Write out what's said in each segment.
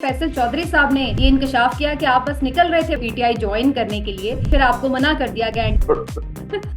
फैसल चौधरी साहब ने ये इंकशाफ किया कि आप बस निकल रहे थे पीटीआई ज्वाइन करने के लिए, फिर आपको मना कर दिया गया।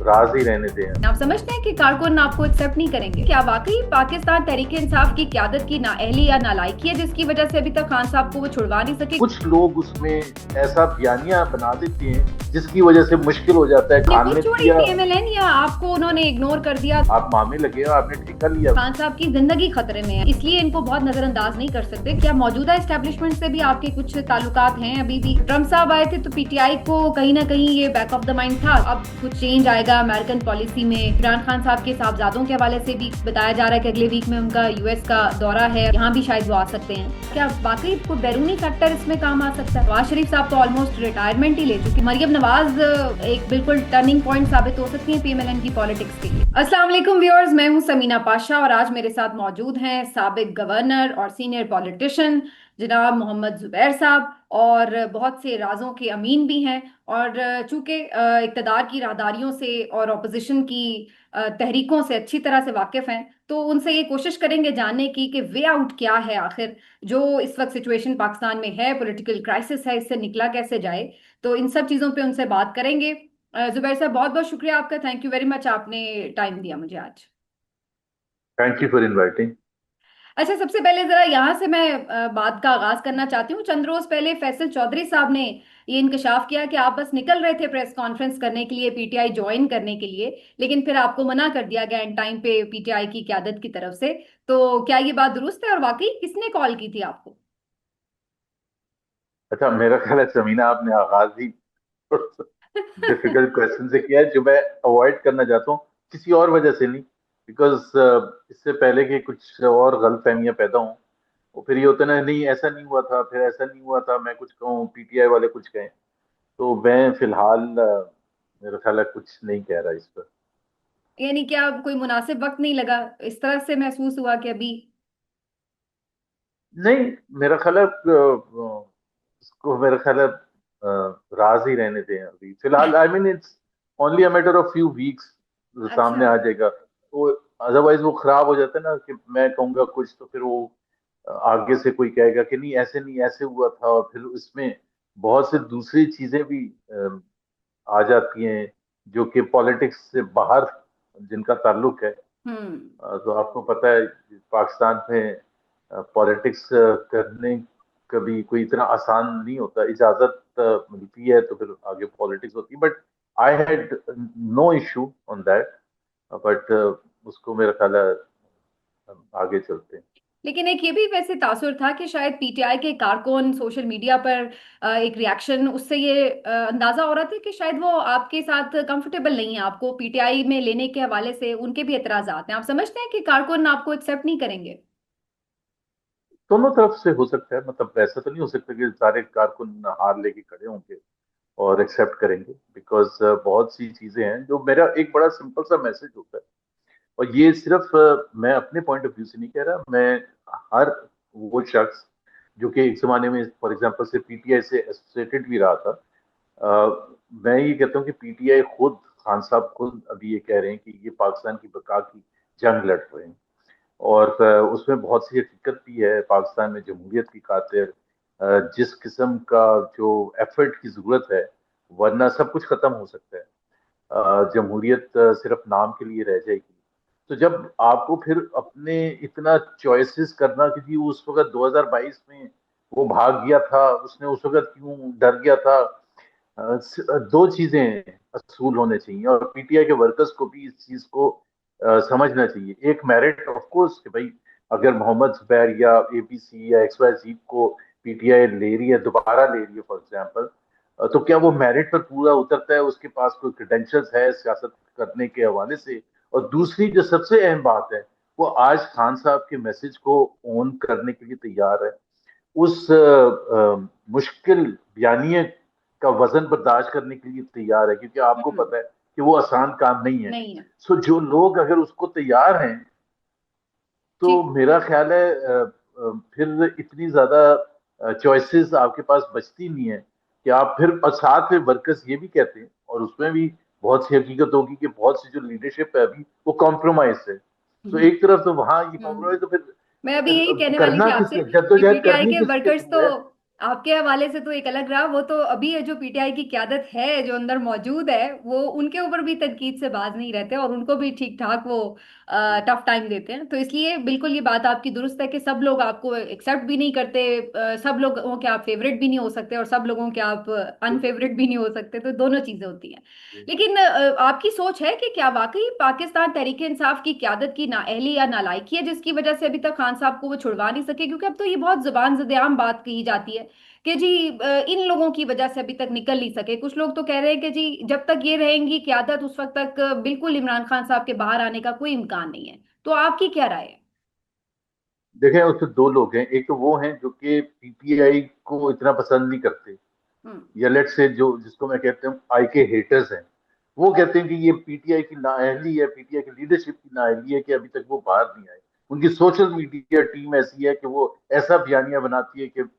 राज ही रहने दें। आप समझते हैं कि कारकुन आपको एक्सेप्ट नहीं करेंगे? क्या वाकई पाकिस्तान तहरीक इंसाफ की क्यादत की नाअहली या नालायकी है जिसकी वजह से अभी तक खान साहब को वो छुड़वा नहीं सके? कुछ लोग उसमें ऐसा बयानिया बना देते हैं जिसकी वजह से मुश्किल हो जाता है। खान ने छोड़ी किया, पीएमएलएन या आपको उन्होंने इग्नोर कर दिया? आप मामे लगे हो, आपने ठेका लिया। खान साहब की जिंदगी खतरे में है, इसलिए इनको बहुत नजरअंदाज नहीं कर सकते। क्या मौजूदा एस्टेब्लिशमेंट से भी आपके कुछ ताल्लुकात हैं? अभी भी ट्रम्प साहब आए थे तो पीटीआई को कहीं ना कहीं ये बैक ऑफ द माइंड था। अब कुछ चेंज आएगा अमेरिकन पॉलिसी में। इमरान खान साहब के साहबजादों के हवाले से भी बताया जा रहा है कि अगले वीक में उनका यूएस का दौरा है, यहाँ भी शायद वो आ सकते हैं। क्या वाकई कोई बैरूनी फैक्टर इसमें काम आ सकता है? नवाज शरीफ साहब तो ऑलमोस्ट रिटायरमेंट ही ले चुके। मरियम नवाज एक बिल्कुल टर्निंग पॉइंट साबित हो सकती है पीएमएलएन की पॉलिटिक्स के लिए। अस्सलाम वालेकुम व्यूअर्स, मैं हूं समीना पाशा और आज मेरे साथ मौजूद हैं साबिक गवर्नर और सीनियर पॉलिटिशियन जनाब मोहम्मद जुबैर साहब, और बहुत से राजों के अमीन भी हैं। और चूंकि इक़्तिदार की राहदारियों से और अपोजिशन की तहरीकों से अच्छी तरह से वाकिफ हैं, तो उनसे ये कोशिश करेंगे जानने की कि वे आउट क्या है आखिर, जो इस वक्त सिचुएशन पाकिस्तान में है, पॉलिटिकल क्राइसिस है, इससे निकला कैसे जाए। तो इन सब चीज़ों पे उनसे बात करेंगे। जुबैर साहब, बहुत बहुत शुक्रिया आपका, थैंक यू वेरी मच, आपने टाइम दिया मुझे आज। Thank you for inviting. अच्छा, सबसे पहले जरा यहाँ से मैं बात का आगाज करना चाहती हूँ। चंद रोज पहले फैसल चौधरी साहब ने ये इंकशाफ किया कि आप बस निकल रहे थे प्रेस कॉन्फ्रेंस करने के लिए, पीटीआई ज्वाइन करने के लिए, लेकिन फिर आपको मना कर दिया गया इन टाइम पे पीटीआई की क्यादत की तरफ से। तो क्या ये बात दुरुस्त है और वाकई किसने कॉल की थी आपको? अच्छा, मेरा ख्याल है समीना आपने आगाज ही डिफिकल्ट क्वेश्चन से किया है जो मैं अवॉइड करना चाहता हूँ, किसी और वजह से नहीं। बिकॉज इससे पहले कि कुछ और गलतफहमियां पैदा हों, वो फिर ये होता है ना, नहीं ऐसा नहीं हुआ था, फिर ऐसा नहीं हुआ था, मैं कुछ कहूँ पीटीआई वाले कुछ कहें। तो मैं फिलहाल मेरा ख्याल है कुछ नहीं कह रहा इस पर। यानी क्या कोई मुनासिब वक्त नहीं लगा, इस तरह से महसूस हुआ कि अभी? नहीं, मेरा ख्याल है इसको मेरा ख्याल है राज ही रहने दें अभी फिलहाल। I mean it's only a matter of few weeks, अच्छा। सामने आ जाएगा। तो अदरवाइज वो खराब हो जाता है ना, कि मैं कहूंगा कुछ तो फिर वो आगे से कोई कहेगा कि नहीं ऐसे नहीं, ऐसे हुआ था, और फिर इसमें बहुत से दूसरी चीजें भी आ जाती हैं जो कि पॉलिटिक्स से बाहर जिनका ताल्लुक है। हम्म। तो आपको पता है पाकिस्तान में पॉलिटिक्स करने कभी कोई इतना आसान नहीं होता। इजाजत मिलती है तो फिर आगे पॉलिटिक्स होती है, but I had no issue on that. But उसको मेरा ख्याल है हम आगे चलते हैं। लेकिन एक ये भी वैसे तासुर था कि शायद पीटीआई के कारकुन सोशल मीडिया पर एक रिएक्शन, उससे ये अंदाजा हो रहा था कि शायद वो आपके साथ कंफर्टेबल नहीं है, आपको पीटीआई में लेने के हवाले से उनके भी एतराजात हैं। आप समझते हैं कि कारकुन आपको एक्सेप्ट नहीं करेंगे? दोनों तरफ से हो सकता है, मतलब ऐसा तो नहीं हो सकता कि सारे कारकुन हार लेके खड़े होंगे और एक्सेप्ट करेंगे। बिकॉज बहुत सी चीजें हैं जो मेरा एक बड़ा सिंपल सा मैसेज होता है। और ये सिर्फ मैं अपने पॉइंट ऑफ व्यू से नहीं कह रहा, मैं हर वो शख्स जो कि एक जमाने में फॉर एग्जांपल से पीटीआई से एसोसिएटेड भी रहा था, मैं ये कहता हूँ कि पीटीआई खुद, खान साहब खुद अभी ये कह रहे हैं कि ये पाकिस्तान की बका की जंग लड़ रहे हैं। और उसमें बहुत सी हकीकत भी है। पाकिस्तान में जमहूरियत की खातिर जिस किस्म का जो एफर्ट की जरूरत है, वरना सब कुछ खत्म हो सकता है। जमहूरियत सिर्फ नाम के लिए रह जाएगी। तो जब आपको फिर अपने इतना चॉइसेस करना कि जी उस वक्त 2022 में वो भाग गया था, उसने उस वक्त क्यों डर गया था, दो चीजें असूल होने चाहिए और पीटीआई के वर्कर्स को भी इस चीज को समझना चाहिए। एक मेरिट ऑफ कोर्स कि भाई अगर मोहम्मद जुबैर या एबीसी या एक्सवाईजेड को पीटीआई ले रही है, दोबारा ले रही है फॉर एग्जांपल, तो क्या वो मेरिट पर पूरा उतरता है, उसके पास कोई क्रेडेंशियल्स है सियासत करने के हवाले से। और दूसरी जो सबसे अहम बात है, वो आज खान साहब के मैसेज को ऑन करने के लिए तैयार है। उस मुश्किल बयानिए का वजन बर्दाश्त करने के लिए तैयार है, क्योंकि आपको हम्म। पता है कि वो आसान काम नहीं है। नहीं है। सो जो लोग अगर उसको तैयार हैं, तो ठीक। मेरा ख्याल है फिर इतनी ज्यादा चॉइसेस आपके पास बचती नहीं है कि आप फिर, और साथ में वर्कर्स ये भी कहते हैं, और उसमें भी बहुत सी हकीकत होगी कि बहुत सी जो लीडरशिप है अभी वो कॉम्प्रोमाइज है। तो हम्म। एक तरफ तो वहां ये हम्म। कॉम्प्रोमाइज, तो फिर मैं अभी यही कहने वाली थी करना आपसे किसने, कि जद्दोजहद पीटीआई करनी के किसके वर्कर्स तो थ्रू है? आपके हवाले से तो एक अलग रहा, वो तो अभी है जो पीटीआई की क्यादत है जो अंदर मौजूद है, वो उनके ऊपर भी तनकीद से बाज नहीं रहते और उनको भी ठीक ठाक वो टफ टाइम देते हैं। तो इसलिए बिल्कुल ये बात आपकी दुरुस्त है कि सब लोग आपको एक्सेप्ट भी नहीं करते, सब लोगों के आप फेवरेट भी नहीं हो सकते और सब लोगों के आप अनफेवरेट भी नहीं हो सकते, तो दोनों चीजें होती हैं। लेकिन आपकी सोच है कि क्या वाकई पाकिस्तान तहरीक इंसाफ की क्यादत की नाअहली या नालायकी है जिसकी वजह से अभी तक खान साहब को वो छुड़वा नहीं सके? क्योंकि अब तो ये बहुत जुबान ज़द-ए-आम बात कही जाती है कि जी इन लोगों की वजह से अभी तक निकल नहीं सके। कुछ लोग तो कह रहे हैं कि जी जब तक ये रहेंगी क्यादत उस वक्त तक बिल्कुल इमरान खान साहब के बाहर आने का कोई इम्कान नहीं है। तो आपकी क्या राय है? देखें, उसमें दो लोग हैं। एक तो वो हैं जो कि पीटीआई को इतना पसंद नहीं करते, हम्म। या लेट से जो जिसको मैं कहते हैं आई के हेटर्स हैं। वो कहते हैं कि ये पीटीआई की नाअहली है, पीटीआई की लीडरशिप की नाअहली है कि अभी तक वो बाहर नहीं आए। उनकी सोशल मीडिया टीम ऐसी है कि वो ऐसा बयानिया बनाती है कि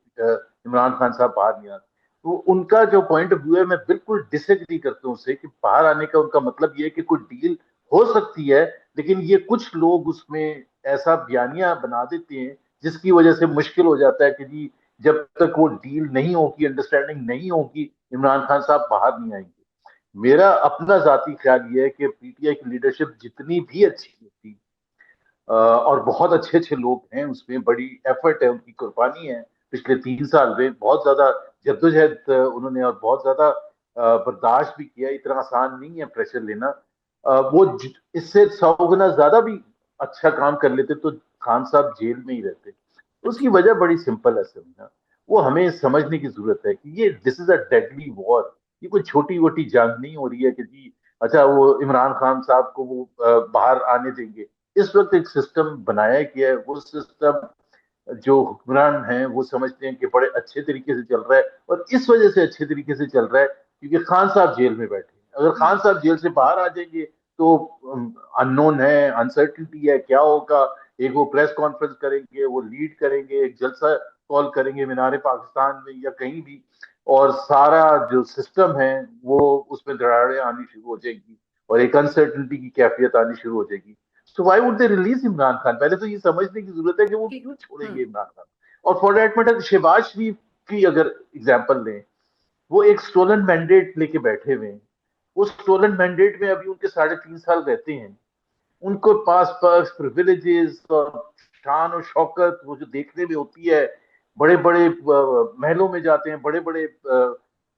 इमरान खान साहब बाहर नहीं आते। तो उनका जो पॉइंट ऑफ व्यू है, मैं बिल्कुल डिसएग्री करता हूँ उससे, कि बाहर आने का उनका मतलब ये है कि कोई डील हो सकती है, लेकिन ये कुछ लोग उसमें ऐसा बयानिया बना देते हैं जिसकी वजह से मुश्किल हो जाता है कि जी जब तक वो डील नहीं होगी, अंडरस्टैंडिंग नहीं होगी, इमरान खान साहब बाहर नहीं आएंगे। मेरा अपना जाती ख्याल ये है कि पीटीआई की लीडरशिप जितनी भी अच्छी होती, और बहुत अच्छे अच्छे लोग हैं उसमें, बड़ी एफर्ट है, उनकी कुर्बानी है, पिछले 3 साल में बहुत ज्यादा जद्दोजहद उन्होंने और बहुत ज्यादा बर्दाश्त भी किया। इतना आसान नहीं है प्रेशर लेना। वो इससे 100 गुना ज्यादा भी अच्छा काम कर लेते तो खान साहब जेल में ही रहते। उसकी अच्छा। वजह बड़ी सिंपल है समझना। वो हमें समझने की जरूरत है कि ये this is a deadly war. ये कोई छोटी वोटी जंग नहीं हो रही है कि जी अच्छा वो इमरान खान साहब को वो बाहर आने देंगे। इस वक्त एक सिस्टम बनाया गया है, वो सिस्टम जो हुक्मरान हैं वो समझते हैं कि बड़े अच्छे तरीके से चल रहा है, और इस वजह से अच्छे तरीके से चल रहा है क्योंकि खान साहब जेल में बैठे हैं। अगर खान हम्म। साहब जेल से बाहर आ जाएंगे तो अननोन है, अनसर्टिनिटी है, क्या होगा। एक वो प्रेस कॉन्फ्रेंस करेंगे, वो लीड करेंगे, एक जलसा कॉल करेंगे मीनारे पाकिस्तान में या कहीं भी, और सारा जो सिस्टम है वो उसमें दरारें आनी शुरू हो जाएगी और एक अनसर्टिनिटी की कैफियत आनी शुरू हो जाएगी। So why would they release Imran Khan? पहले तो ये समझने की जरूरत है कि वो ठीक। क्यों छोड़ेंगे हम्म। इमरान खान। और फॉर दैट मैटर शहबाज शरीफ की अगर एग्जाम्पल लें, वो एक स्टोलन मैंडेट लेके बैठे हुए हैं। उस स्टोलन मैंडेट में अभी उनके 3.5 साल रहते हैं। उनको पास पास प्रिविलेजेस और शान और शौकत वो जो देखने में होती है, बड़े बड़े महलों में जाते हैं, बड़े बड़े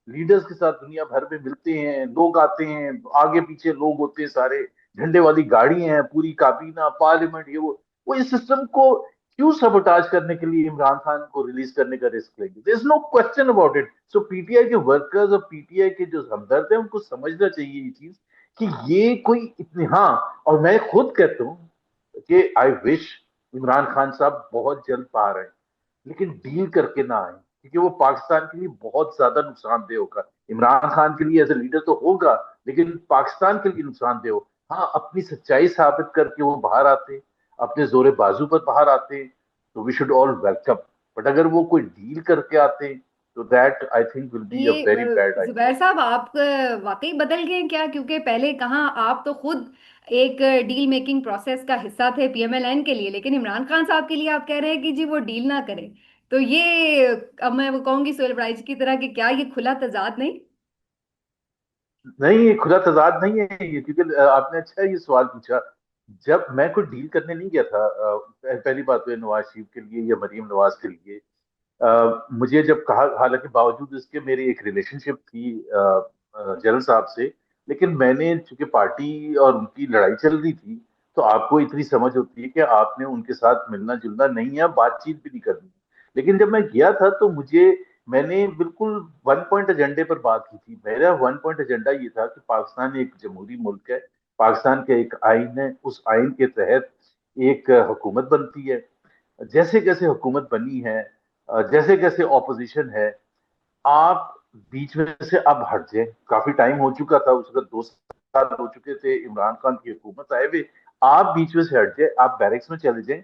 लीडर्स के साथ दुनिया भर में मिलते हैं, लोग आते हैं, आगे पीछे लोग होते हैं सारे, झंडे वाली गाड़ी हैं, पूरी काबीना, पार्लियामेंट, ये वो इस सिस्टम को क्यों सबोटाज करने के लिए इमरान खान को रिलीज करने का रिस्क लेंगे? There is no question about it. So PTI के वर्कर्स और पीटीआई के जो हमदर्द है उनको समझना चाहिए ये चीज कि ये कोई इतनी, हाँ। और मैं खुद कहता हूँ कि आई विश इमरान खान साहब बहुत जल्द बाहर आए, लेकिन डील करके ना आए, क्योंकि वो पाकिस्तान के लिए बहुत ज्यादा नुकसानदेह होगा। इमरान खान के लिए एज ए लीडर तो होगा, लेकिन पाकिस्तान के लिए नुकसानदेह हो। हाँ, अपनी सच्चाई साबित करके वो बाहर आते, अपने जोरे बाजू पर बाहर आते, तो we should all welcome. But अगर वो कोई डील करके आते तो that I think will be a ये वेरी बैड आइडिया। जुबैर साहब आप वाकई बदल गए हैं क्या? क्योंकि पहले कहाँ आप तो खुद एक डील मेकिंग प्रोसेस का हिस्सा थे पीएमएलएन के लिए, लेकिन इमरान खान साहब के लिए आप कह रहे हैं कि जी वो डील ना करें। तो ये अब मैं वो कहूंगी सोहेल ब्राइज की तरह कि क्या ये खुला तजाद नहीं? नहीं, ये खुला तजाद नहीं है ये, क्योंकि आपने अच्छा ये सवाल पूछा। जब मैं कोई डील करने नहीं गया था, पहली बात तो ये नवाज शरीफ के लिए या मरीम नवाज के लिए, मुझे जब कहा, हालांकि बावजूद इसके मेरी एक रिलेशनशिप थी जनरल साहब से, लेकिन मैंने चूंकि पार्टी और उनकी लड़ाई चल रही थी, तो आपको इतनी समझ होती है कि आपने उनके साथ मिलना जुलना नहीं है, बातचीत भी नहीं करनी। लेकिन जब मैं गया था तो मैंने बिल्कुल वन पॉइंट एजेंडे पर बात की थी। मेरा वन पॉइंट एजेंडा ये था कि पाकिस्तान एक जमहूरी मुल्क है, पाकिस्तान का एक आइन है, उस आइन के तहत एक हुकूमत बनती है। जैसे कैसे हुकूमत बनी है, जैसे कैसे ऑपोजिशन है, आप बीच में से अब हट जाए। काफी टाइम हो चुका था, उस वक्त 2 साल हो चुके थे इमरान खान की हुकूमत आए हुए। आप बीच में से हट जाए, आप बैरक्स में चले जाएं।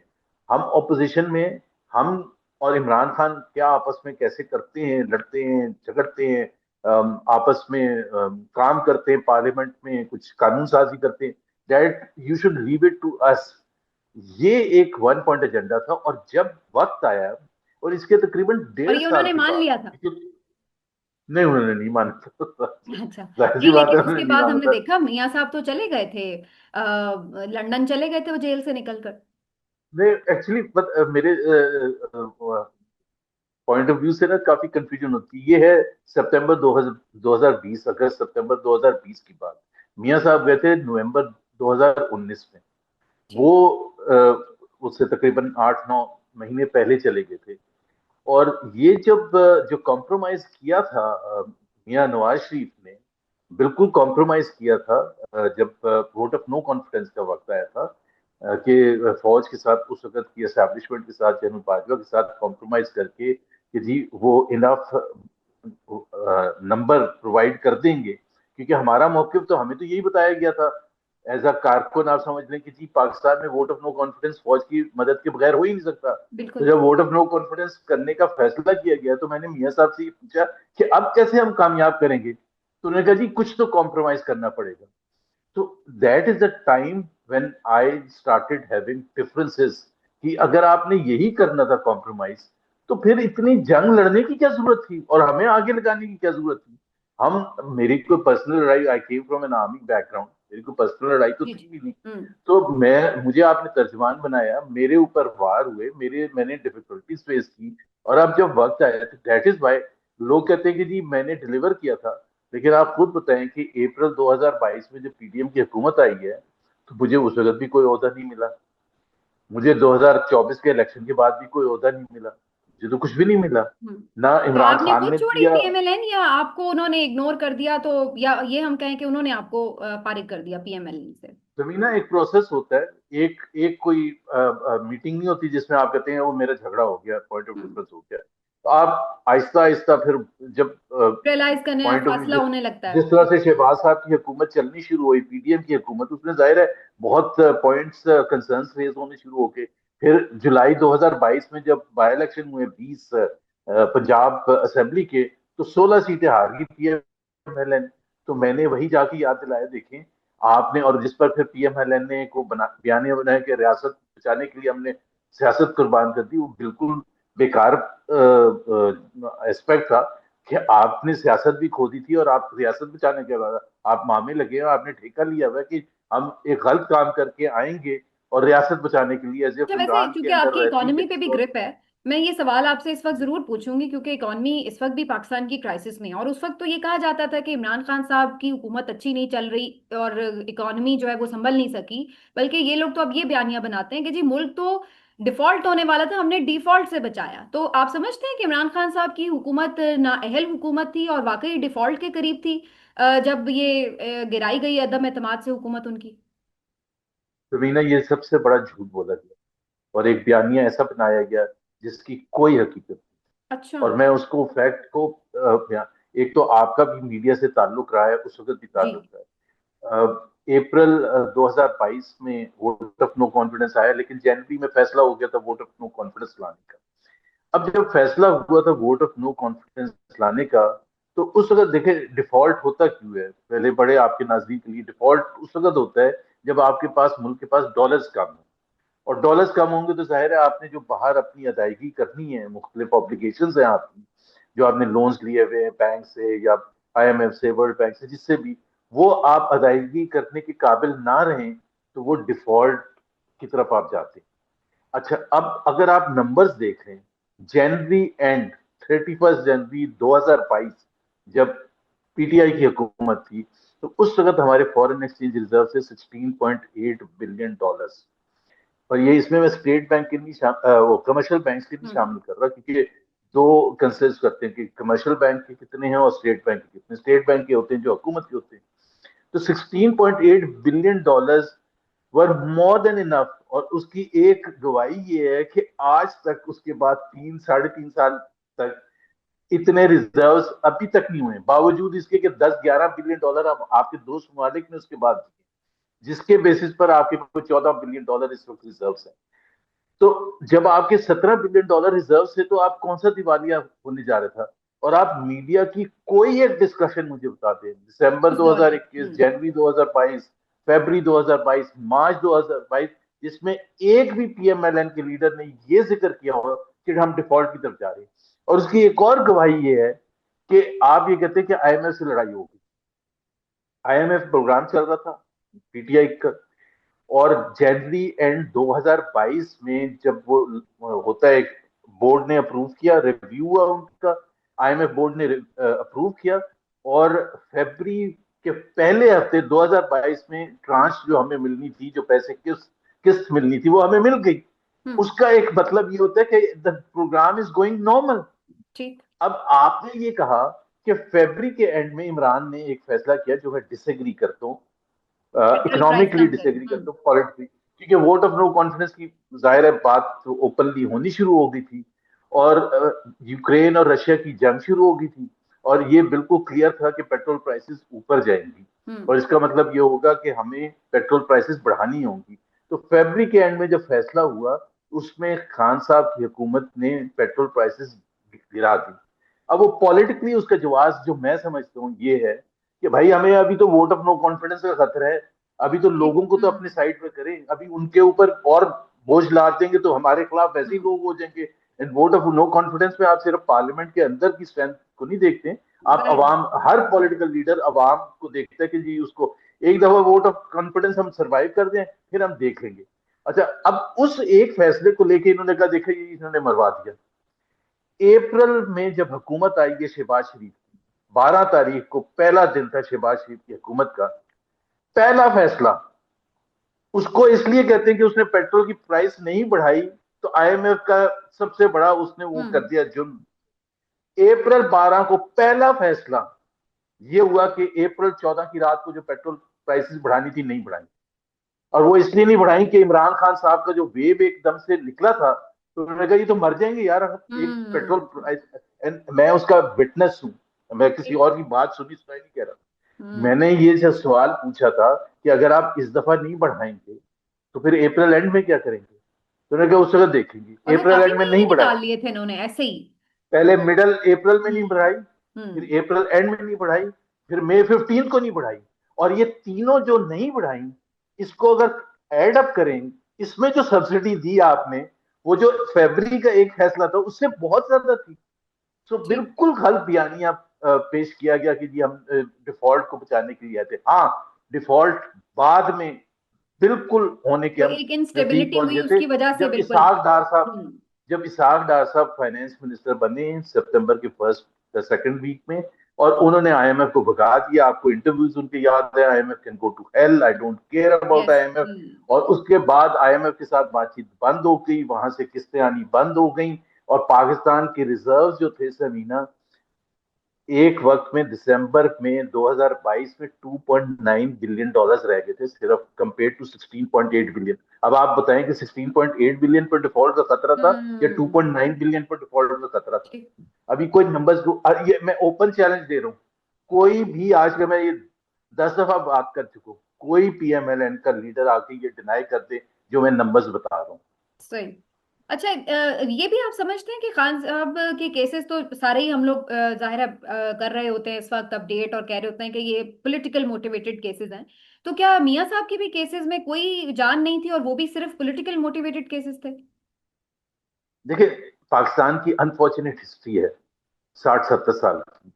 हम ऑपोजिशन में, हम और इमरान खान क्या आपस में कैसे करते हैं, लड़ते हैं, झगड़ते हैं, आपस में काम करते हैं, पार्लियामेंट में कुछ कानून साजी करते हैं, that you should leave it to us. ये एक वन पॉइंट एजेंडा था। और जब वक्त आया, और इसके तकरीबन और 1.5 साल उन्होंने के मान बाद, लिया था। नहीं उन्होंने नहीं माना था। अच्छा। जाहिर सी नहीं, बात है लेकिन उन्होंने उसके नहीं बाद माना हमने था। देखा मियां साहब तो चले गए थे, लंदन चले गए थे वो जेल से निकल कर। नहीं एक्चुअली मेरे पॉइंट ऑफ व्यू से ना काफी कंफ्यूजन होती है। ये है सितंबर 2020, अगस्त सितंबर 2020 की बात। मियां साहब गए थे नवंबर 2019 में। जी। वो उससे तकरीबन 8-9 महीने पहले चले गए थे। और ये जब जो कॉम्प्रोमाइज किया था मियां नवाज शरीफ ने, बिल्कुल कॉम्प्रोमाइज किया था। जब वोट ऑफ नो कॉन्फिडेंस का वक्त आया था, कि फौज के साथ उस वक्त की एस्टैब्लिशमेंट के साथ, जनरल बाजवा के साथ कॉम्प्रोमाइज करके कि जी वो इनफ नंबर प्रोवाइड कर देंगे। क्योंकि हमारा मौकिफ तो, हमें तो यही बताया गया था एज अ कारकुन, आप समझ लें कि जी पाकिस्तान में वोट ऑफ नो कॉन्फिडेंस फौज की मदद के बगैर हो ही नहीं सकता। तो बिल्कुल। जब वोट ऑफ नो कॉन्फिडेंस करने का फैसला किया गया, तो मैंने मियां साहब से ये पूछा कि अब कैसे हम कामयाब करेंगे। तो उन्होंने कहा जी कुछ तो कॉम्प्रोमाइज करना पड़ेगा। तो that is the time when I started having differences, कि अगर आपने यही करना था कॉम्प्रोमाइज, तो फिर इतनी जंग लड़ने की क्या जरूरत थी, और हमें आगे लगाने की क्या जरूरत थी। हम, मेरी कोई पर्सनल लड़ाई, I came from an army background, मेरी कोई पर्सनल लड़ाई तो जी थी जी। भी नहीं। हम्म। तो मुझे आपने तर्जमान बनाया, मेरे ऊपर वार हुए, मैंने डिफिकल्टीज फेस की। और अब जब वक्त आया, तो दैट इज वाई लोग कहते हैं कि जी मैंने डिलीवर किया था। लेकिन आप खुद बताएं कि अप्रैल 2022 में जब पीडीएम की हुकूमत आई है, तो मुझे उस वक्त भी कोई ओहदा नहीं मिला। मुझे 2024 के इलेक्शन के बाद भी कोई ओहदा नहीं मिला। मुझे तो कुछ भी नहीं मिला। हम्म। ना तो इमरान आपने खान खुद ने छोड़ी दिया। पीएमएलएन, या आपको उन्होंने इग्नोर कर दिया, तो या ये हम कहें कि उन्होंने आपको पारित कर दिया पीएमएलएन से? जमीना एक प्रोसेस होता है। एक एक कोई मीटिंग नहीं होती जिसमें आप कहते हैं वो मेरा झगड़ा हो गया, पॉइंट ऑफ हम्म। डिफरेंस हो गया। तो आप आहिस्ता आहिस्ता फिर, जब रियलाइज करने पॉइंट ऑफ व्यू, फासला होने लगता है। जिस तरह से शहबाज साहब की हुकूमत चलनी शुरू हुई, पीडीएम की हुकूमत, उसमें जाहिर है बहुत पॉइंट्स, कंसर्न्स रेज होने शुरू हो गए। फिर जुलाई 2022 में जब बाई इलेक्शन हुए 20 पंजाब असेंबली के, तो 16 सीटें हार गई पीएमएलएन। तो मैंने वही जाके याद दिलाया, देखें आपने, और जिस पर फिर पीएमएलएन ने को बयानिया बनाया कि रियासत बचाने के लिए हमने सियासत कुर्बान कर दी, वो बिल्कुल बेकार एस्पेक्ट था। कि आपने सियासत भी खो दी थी, और आप रियासत बचाने के बाद आप मामे लगे हो, आपने ठेका लिया हुआ है कि हम एक गलत काम करके आएंगे और रियासत बचाने के लिए, एज अच्छा, इफ वैसे इमरान के चूंकि अंडर आपकी रहती है इकोनॉमी पे भी किसी और ग्रिप की। है, मैं ये सवाल आपसे इस वक्त जरूर पूछूंगी, क्योंकि इकोनॉमी इस वक्त भी पाकिस्तान की क्राइसिस में है। और उस वक्त तो ये कहा जाता था कि इमरान खान साहब की हुकूमत अच्छी नहीं चल रही और इकोनॉमी जो है वो संभल नहीं सकी। बल्कि ये लोग तो अब ये बयानियां बनाते हैं कि जी मुल्क तो डिफॉल्ट होने वाला था, हमने डिफॉल्ट से बचाया। तो आप समझते हैं कि इमरान खान साहब की हुकूमत नाअहल हुकूमत थी और वाकई डिफॉल्ट के करीब थी, जब ये गिराई गई अदम एतमाद से हुकूमत उनकी? तो मीना, ये सबसे बड़ा झूठ बोला गया, और एक बयानिया ऐसा बनाया गया जिसकी कोई हकीकत नहीं। अच्छा। और मैं उसको फैक्ट को एक तो आपका भी मीडिया से ताल्लुक रहा है, उस वक्त भी जी। ताल्लुक रहा है। अप्रैल 2022 में वोट ऑफ नो कॉन्फिडेंस आया, लेकिन जनवरी में फैसला हो गया था वोट ऑफ नो कॉन्फिडेंस लाने का। अब जब फैसला हुआ था वोट ऑफ नो कॉन्फिडेंस लाने का, तो उस वक्त देखे डिफॉल्ट होता क्यों है, पहले बड़े आपके नाजरीन के लिए, डिफॉल्ट उस वक्त होता है जब आपके पास, मुल्क के पास डॉलर्स कम है। और डॉलर्स कम होंगे तो जाहिर है आपने जो बाहर अपनी अदायगी करनी है, मुख्तलिफ ऑब्लिगेशन है आपकी, जो आपने लोन्स लिए हुए हैं बैंक से या आईएमएफ से, वर्ल्ड बैंक से, जिससे भी, वो आप अदायगी करने के काबिल ना रहें, तो वो डिफॉल्ट की तरफ आप जाते हैं। अच्छा, अब अगर आप नंबर्स देख रहे हैं, जनवरी एंड 31 जनवरी 2022, जब पीटीआई की हुकूमत थी, तो उस वक्त हमारे फॉरेन एक्सचेंज रिजर्व से $16.8 बिलियन। और ये, इसमें मैं स्टेट बैंक के नहीं वो कमर्शियल बैंक के नहीं हम्म। शामिल कर रहा, क्योंकि दो कंसिडर करते हैं कि कमर्शियल बैंक के कितने हैं और स्टेट बैंक के कितने। स्टेट बैंक के होते हैं जो हुकूमत के होते हैं। तो $16.8 बिलियन वर मोर देन इनफ। और उसकी एक गवाही ये है कि आज तक, उसके बाद 3 साढ़े 3 साल तक, इतने रिजर्व्स अभी तक नहीं हुए, बावजूद इसके कि 10-11 बिलियन डॉलर अब आपके दोस्त ममालिक ने उसके बाद दिए, जिसके बेसिस पर आपके को $14 बिलियन इस वक्त रिजर्व है। तो जब आपके $17 बिलियन रिजर्व है, तो आप कौन सा दिवालिया होने जा रहा था। और आप मीडिया की कोई एक डिस्कशन मुझे बता दें, दिसंबर उस दौर की। 2021, जनवरी 2022, फरवरी 2022, मार्च 2022, जिसमें एक भी पीएमएलएन के लीडर ने ये जिक्र किया हो कि हम डिफॉल्ट की तरफ जा रहे हैं। और उसकी एक और गवाही ये है कि आप ये कहते हैं कि आईएमएफ से लड़ाई होगी। आईएमएफ प्रोग्राम चल रहा था पीटीआई का, और जनवरी एंड 2022 में जब वो होता है, बोर्ड ने अप्रूव किया, रिव्यू हुआ उनका, आईएमएफ बोर्ड ने अप्रूव किया, और फरवरी के पहले हफ्ते 2022 में ट्रांच जो हमें मिलनी थी, जो पैसे किस्त किस्त मिलनी थी, वो हमें मिल गई। हम्म। उसका एक मतलब ये होता है कि the program is going normal. ठीक। अब आपने ये कहा कि फरवरी के एंड में इमरान ने एक फैसला किया जो मैं डिसएग्री करता हूँ, पेट्रोल प्राइस इकोनॉमिकली कम करें। डिसएग्री करता हूँ, पॉलिटिकली, क्योंकि वोट ऑफ नो कॉन्फिडेंस की जाहिर है बात ओपनली होनी शुरू हो गई थी, और यूक्रेन और रशिया की जंग शुरू हो गई थी, और ये बिल्कुल क्लियर था कि पेट्रोल प्राइसेस ऊपर जाएंगी, हम्म। और इसका मतलब ये होगा कि हमें पेट्रोल प्राइसेस बढ़ानी होंगी। तो फरवरी के एंड में जब फैसला हुआ, उसमें खान साहब की हुकूमत ने पेट्रोल प्राइसेस गिरा दी। अब वो पॉलिटिकली उसका जवाब जो मैं समझता हूँ ये है कि भाई हमें अभी तो वोट ऑफ नो कॉन्फिडेंस का खतरा है, अभी तो ठीक। लोगों को तो अपने साइड पे करें, अभी उनके ऊपर और बोझ लाद देंगे तो हमारे खिलाफ वैसे ही हम्म। लोग हो जाएंगे। And vote of no confidence में आप सिर्फ पार्लियामेंट के अंदर की स्ट्रेंथ को नहीं देखते, आप राइट। अवाम, हर पॉलिटिकल लीडर अवाम को देखता है कि जी उसको एक दफा वोट ऑफ कॉन्फिडेंस हम सरवाइव कर दें, फिर हम देख लेंगे। अच्छा, अब उस एक फैसले को लेके इन्होंने कहा देखा ये इन्होंने मरवा दिया। अप्रैल में जब हुकूमत आई है शहबाज शरीफ की, 12 तारीख को पहला दिन था शहबाज शरीफ की हुकूमत का, पहला फैसला, उसको इसलिए कहते हैं कि उसने पेट्रोल की प्राइस नहीं बढ़ाई, तो आईएमएफ का सबसे बड़ा उसने वो कर हम्म। दिया जुर्म। अप्रैल 12 को पहला फैसला ये हुआ कि अप्रैल 14 की रात को जो पेट्रोल प्राइसेस बढ़ानी थी नहीं बढ़ाई, और वो इसलिए नहीं बढ़ाई कि इमरान खान साहब का जो वेव एकदम से निकला था, तो उन्होंने कहा ये तो मर जाएंगे यार अगर एक पेट्रोल हम्म। प्राइस। मैं उसका विटनेस हूं, मैं किसी ठीक। और की बात सुनी सुनाई नहीं कह रहा। हम्म। मैंने ये जो सवाल पूछा था कि अगर आप इस दफा नहीं बढ़ाएंगे तो फिर अप्रैल एंड में क्या करेंगे, तो उन्होंने कहा उस वक्त देखेंगे। मतलब अप्रैल काफी एंड में नहीं महीने बढ़ाया, निकाल लिए थे इन्होंने ऐसे ही। पहले मिडल अप्रैल में नहीं बढ़ाई, हम्म। हम्म। फिर अप्रैल एंड में नहीं बढ़ाई, फिर मई 15 को नहीं बढ़ाई, और ये तीनों जो नहीं बढ़ाई, इसको अगर ऐड अप करें, इसमें जो सब्सिडी दी आपने, वो जो फरवरी का एक फैसला था उससे बहुत ज्यादा थी। तो ठीक। बिल्कुल गलत बयानिया पेश किया गया कि जी हम डिफॉल्ट को बचाने के लिए आए थे। हाँ, डिफॉल्ट बाद में बिल्कुल होने के जो हम एक नजदीक इंस्टेबिलिटी पहुंच हुई गए थे, उसकी वजह से जब बिल्कुल। इसहाक डार साहब हम्म। जब इसहाक डार साहब फाइनेंस मिनिस्टर बने सितंबर के फर्स्ट सेकंड वीक में, और उन्होंने आईएमएफ को भगा दिया। आपको इंटरव्यूज उनके याद है, IMF can go to hell, I don't care about yes. IMF. और उसके बाद आईएमएफ के साथ बातचीत बंद हो गई, वहां से किस्तें आनी बंद हो गई, और पाकिस्तान के रिजर्व जो थे समीना, एक वक्त में दिसंबर में 2022 में 2.9 बिलियन डॉलर्स रह गए थे सिर्फ, कंपेयर टू 16.8 बिलियन। अब आप बताएं कि 16.8 बिलियन पर डिफॉल्ट का खतरा था या हम्म। 2.9 बिलियन पर डिफॉल्ट का खतरा था। ठीक। अभी कोई नंबर्स, ये मैं ओपन चैलेंज दे रहा हूँ, कोई भी आज का, मैं ये 10 दफा बात कर चुका हूँ, कोई पीएमएलएन का लीडर आके ये डिनाई कर दे जो मैं नंबर्स बता रहा हूँ। सही। अच्छा, ये भी आप समझते हैं कि खान साहब के केसेस तो सारे ही हम लोग जाहिर है कर रहे होते हैं इस वक्त अपडेट, और कह रहे होते हैं कि ये पॉलिटिकल मोटिवेटेड केसेस हैं। तो क्या मियां साहब के भी केसेस में कोई जान नहीं थी और वो भी सिर्फ पॉलिटिकल मोटिवेटेड केसेस थे? देखिए, पाकिस्तान की अनफॉर्चुनेट हिस्ट्री है 60-70 साल की,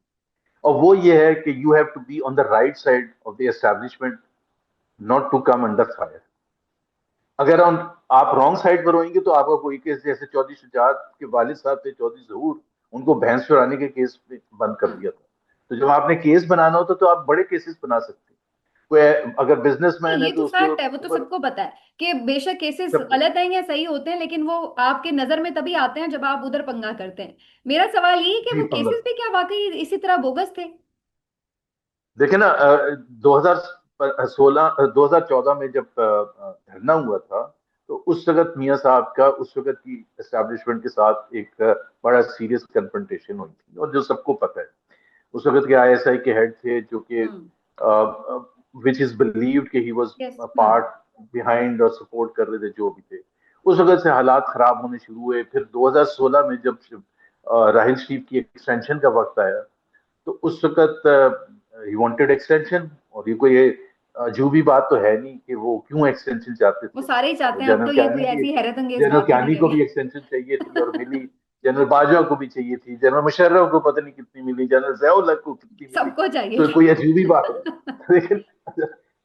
और वो ये है कि you have to be on the right side of the establishment, not to come under fire. अगर आप रॉन्ग साइड पर होंगे तो आपका कोई केस, जैसे चौधरी शुजात के वालिद साहब थे चौधरी जहूर, उनको भैंस चुराने के केस में बंद कर हम्म। दिया था। तो जब आपने केस बनाना होता तो आप बड़े केसेस बना सकते हैं। कोई अगर नहीं, बिजनेसमैन है ये तो तो उसके फैक्ट है, वो तो ऊपर सबको पता है कि बेशक केसेस जब, गलत हैं या सही होते हैं, लेकिन वो आपके नजर में तभी आते हैं जब आप उधर पंगा करते हैं। मेरा सवाल ये है कि जी वो पंगा, केसेस भी क्या वाकई इसी तरह बोगस थे? देखे ना, 2016 2014 में जब धरना हुआ था, तो उस वक्त मियां साहब का उस वक्त की एस्टेब्लिशमेंट के साथ एक बड़ा सीरियस कन्फ्रंटेशन हुई थी, और जो सबको पता है, उस वक्त के आईएसआई के हेड थे जो कि हम्म। विच इज बिलीव्ड कि he was yes. Hmm. Part behind और सपोर्ट कर रहे थे जो भी थे। उस वक्त से हालात खराब होने शुरू हुए। फिर 2016 में जब राहिल शरीफ की एक्सटेंशन का वक्त आया, तो उस वक्त ही वांटेड एक्सटेंशन, और ये कोई अजूबी बात तो है नहीं कि वो क्यों एक्सटेंशन चाहते वो थे। सारे ही चाहते हैं, अब जनरल तो ये क्यानी कोई भी ऐसी हैरत अंगेज जनरल बात भी नहीं क्यानी को रही। भी एक्सटेंशन चाहिए थी और मिली। जनरल बाजवा को भी चाहिए थी, जनरल मुशर्रफ को पता नहीं कितनी मिली, जनरल जयाउल हक को कितनी मिली। सबको चाहिए तो कोई अजूबी बात था। है लेकिन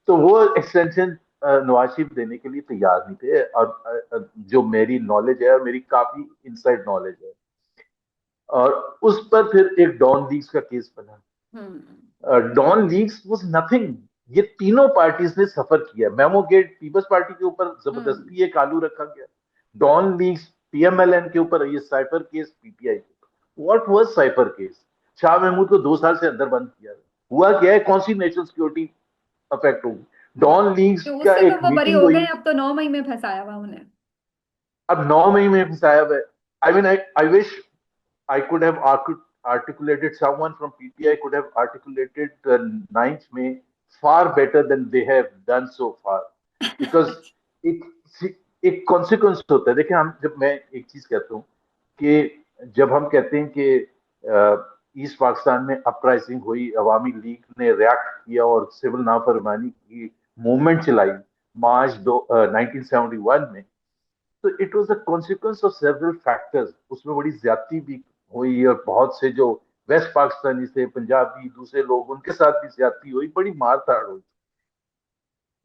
तो वो एक्सटेंशन नवाज शरीफ देने के लिए तैयार नहीं थे। और जो मेरी नॉलेज है और मेरी काफी इनसाइड नॉलेज है, और उस पर फिर एक डॉन लीग्स का केस बना। Hmm. Dawn leaks was nothing. ये तीनों पार्टीज ने सफर किया। मेमो गेट पीपल्स पार्टी के ऊपर हम्म। जबरदस्ती एक आलू रखा गया, डॉन लीग्स पीएमएलएन के ऊपर, ये साइफर केस पीटीआई के ऊपर। What was cipher case? Shah Mahmood को 2 साल से अंदर बंद किया। हुआ क्या है? कौन सी नेशनल सिक्योरिटी अफेक्ट होगी? डॉन लीग्स तो का उससे तो एक वो बरी मीटिंग हो गए, हुई। अब तो 9 मई में फंसाया हुआ उन्हें। अब 9 मई में फंसाया हुआ है। I mean I wish I could have articulated, someone from PTI could have articulated the 9th May far better than they have done so far. Because एक एक कॉन्सिक्वेंस होता है। देखिए, हम जब मैं एक चीज कहता हूँ कि जब हम कहते हैं कि ईस्ट पाकिस्तान में अपराइजिंग हुई, अवामी लीग ने रिएक्ट किया और सिविल नाफरमानी की मूवमेंट चलाई मार्च 1971 में, तो it was a consequence of several factors. उसमें बड़ी ज्यादती भी हुई और बहुत से जो वेस्ट पाकिस्तानी थे, पंजाबी, दूसरे लोग, उनके साथ भी ज्यादती हुई, बड़ी मार धाड़ हुई।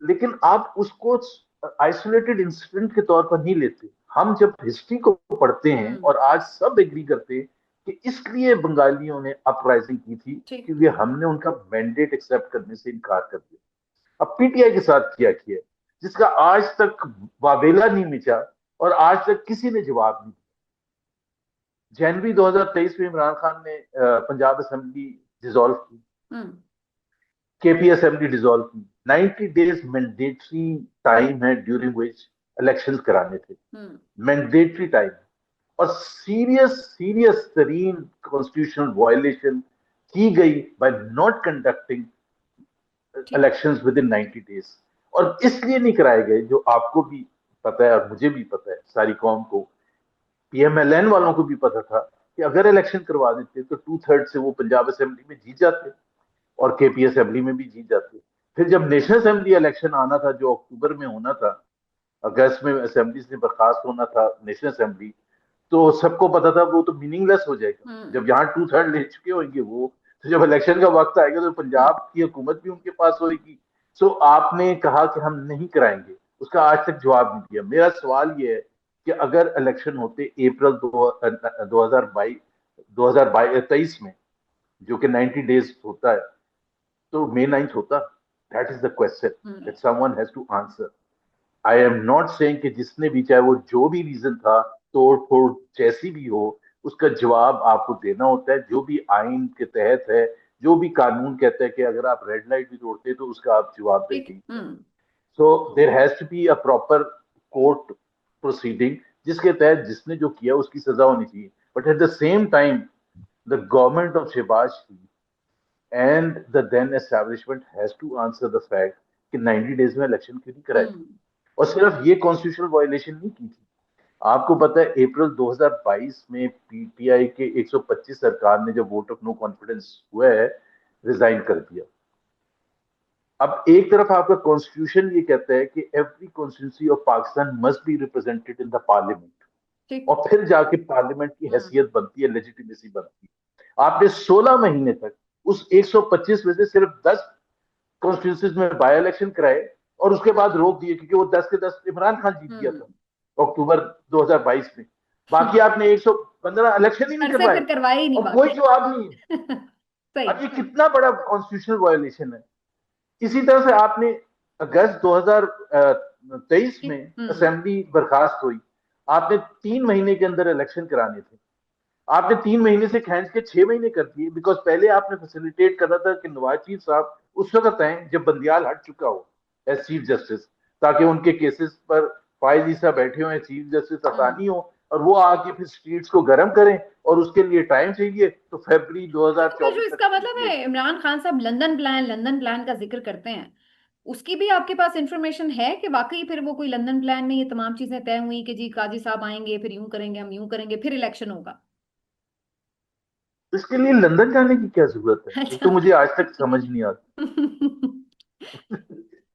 लेकिन आप उसको आइसोलेटेड इंसिडेंट के तौर पर नहीं लेते। हम जब हिस्ट्री को पढ़ते हैं हम्म। और आज सब एग्री करते हैं कि इसलिए बंगालियों ने अपराइजिंग की थी ठीक। क्योंकि हमने उनका मैंडेट एक्सेप्ट करने से इनकार कर दिया। अब पीटीआई के साथ किया किया, जिसका आज तक वावेला नहीं मिचा और आज तक किसी ने जवाब नहीं। जनवरी 2023 में इमरान खान ने पंजाब असेंबली डिसॉल्व की, हम्म। केपी असेंबली डिसॉल्व की। 90 डेज मैंडेटरी टाइम है ड्यूरिंग विच इलेक्शंस कराने थे। हम्म। Mandatory time. और सीरियस सीरियस तरीन कॉन्स्टिट्यूशनल वायलेशन की गई बाय नॉट कंडक्टिंग ठीक। इलेक्शंस विद इन 90 डेज। और इसलिए नहीं कराए गए, जो आपको भी पता है और मुझे भी पता है, सारी कौम को, पीएमएलएन वालों को भी पता था कि अगर इलेक्शन करवा देते तो 2/3 से वो पंजाब असेंबली में जीत जाते और केपी असेंबली में भी जीत जाते। फिर जब नेशनल असेंबली इलेक्शन आना था, जो अक्टूबर में होना था, अगस्त में असेंबली से बर्खास्त होना था नेशनल असेंबली, तो सबको पता था वो तो मीनिंगलेस हो जाएगा। हम्म। जब यहाँ 2/3 ले चुके होंगे वो, तो जब इलेक्शन का वक्त आएगा तो हम्म। पंजाब की हुकूमत भी उनके पास होगी। सो आपने कहा कि हम नहीं कराएंगे, उसका आज तक जवाब नहीं दिया। मेरा सवाल ये है कि अगर इलेक्शन होते अप्रैल 2023 में, जो कि 90 डेज होता है, तो May 9th होता? That is the question hmm. That someone has to answer. I am not saying कि जिसने भी, चाहे वो जो भी रीजन था, तोड़ फोड़ जैसी भी हो, उसका जवाब आपको देना होता है, जो भी आइन के तहत है, जो भी कानून कहता है कि अगर आप रेड लाइट भी तोड़ते हैं तो उसका आप जवाब ठीक। देंगे। Hmm. So there has to be a proper court proceeding, जिसके तहत जिसने जो किया उसकी सजा होनी चाहिए। But at the same time the government of Shahbaz and the then establishment has to answer the fact कि 90 डेज में इलेक्शन क्यों नहीं कराए। हम्म। और सिर्फ ये कॉन्स्टिट्यूशनल वायलेशन नहीं की थी। आपको पता है अप्रैल 2022 में पीटीआई के 125 सरकार ने जब वोट ऑफ नो कॉन्फिडेंस हुआ है, रिजाइन कर दिया। अब एक तरफ आपका कॉन्स्टिट्यूशन ये कहता है कि every constituency of Pakistan must be represented in the parliament, ठीक। और फिर जाके पार्लियामेंट की हम्म। हैसियत बनती है, लेजिटिमेसी बनती है। आपने 16 महीने तक उस 125 में से सिर्फ 10 कॉन्स्टिट्यूंसीज में बाय इलेक्शन कराए और उसके बाद रोक दिए, क्योंकि वो 10 के 10 इमरान खान जीत गया हम्म। था अक्टूबर 2022 में। बाकी आपने 115 इलेक्शन ही नहीं सर से करवाए फिर करवाए ही नहीं और कोई बाकी। जवाब नहीं है। सही। अब ये कितना बड़ा कॉन्स्टिट्यूशनल वायोलेशन है। इसी तरह से आपने अगस्त 2023 ठीक। में हम्म। असेंबली बर्खास्त हुई। आपने 3 महीने के अंदर इलेक्शन कराने थे। आपने 3 महीने से खींच के 6 महीने कर दिए, बिकॉज पहले आपने फैसिलिटेट करा था कि नवाज शरीफ साहब उस वक्त आए जब बंदियाल हट चुका हो एज चीफ जस्टिस, ताकि उनके केसेस पर फाइज ईसा बैठे हुए चीफ जस्टिस हम्म। आसानी हो, और वो आके फिर स्ट्रीट्स को गर्म करें, और उसके लिए टाइम चाहिए तो फरवरी तो फिर जो 2024 तक इसका दे मतलब दिया है, गया। इमरान खान साहब लंदन प्लान का जिक्र करते हैं, उसकी भी आपके पास इंफॉर्मेशन है कि वाकई फिर वो कोई लंदन प्लान में ये तमाम चीजें तय हुई कि जी काजी साहब आएंगे, फिर यूं करेंगे, हम यूं करेंगे, फिर इलेक्शन होगा? इसके लिए लंदन जाने की क्या जरूरत है? ये अच्छा। तो मुझे आज तक समझ नहीं आता।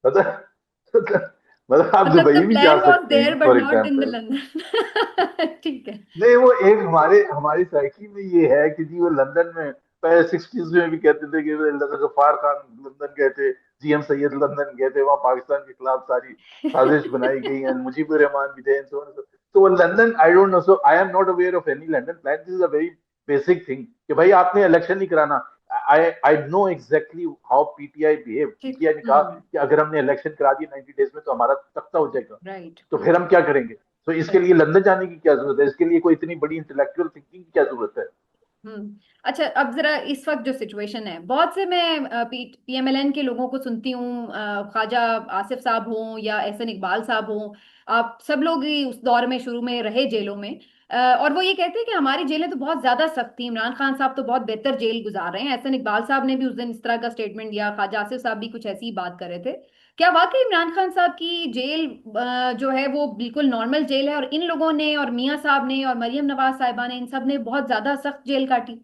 मतलब मतलब आप मतलब द दुबई भी जा प्लान वाज सकते देयर हैं but for not in the example. London. ठीक है। नहीं, वो एक हमारे हमारी साइकी में ये है कि जी वो लंदन में पहले 60s में भी कहते थे कि गफ्फार खान लंदन गए थे, जीएम सैयद लंदन गए थे, वहां पाकिस्तान के खिलाफ सारी साजिश बनाई गई है, मुजीबुर रहमान भी थे, so on and so। तो वो London, I don't know, so I am not aware of any London plan. This is a very basic thing कि भाई आपने इलेक्शन नहीं कराना। I I know exactly how PTI behave. ठीक। PTI ने कहा कि अगर हमने इलेक्शन करा दिए 90 डेज में तो हमारा तख्ता हो जाएगा, राइट। तो फिर हम क्या करेंगे? तो इसके राइट। लिए लंदन जाने की क्या जरूरत है? इसके लिए कोई इतनी बड़ी इंटेलेक्चुअल थिंकिंग की क्या जरूरत है? अच्छा, अब जरा इस वक्त जो सिचुएशन है, बहुत से मैं पीएमएलएन के लोगों को सुनती हूँ, ख्वाजा आसिफ साहब हों या एहसन इकबाल साहब हों, आप सब लोग ही उस दौर में शुरू में रहे जेलों में। और वो ये कहते हैं कि हमारी जेलें तो बहुत ज्यादा सख्त थी, इमरान खान साहब तो बहुत बेहतर जेल गुजार रहे हैं। एहसन इकबाल साहब ने भी उस दिन इस तरह का स्टेटमेंट दिया, ख्वाजा आसिफ साहब भी कुछ ऐसी ही बात कर रहे थे। क्या वाकई इमरान खान साहब की जेल जो है वो बिल्कुल नॉर्मल जेल है, और इन लोगों ने और मियां साहब ने और मरियम नवाज साहिबा ने, इन सब ने बहुत ज्यादा सख्त जेल काटी?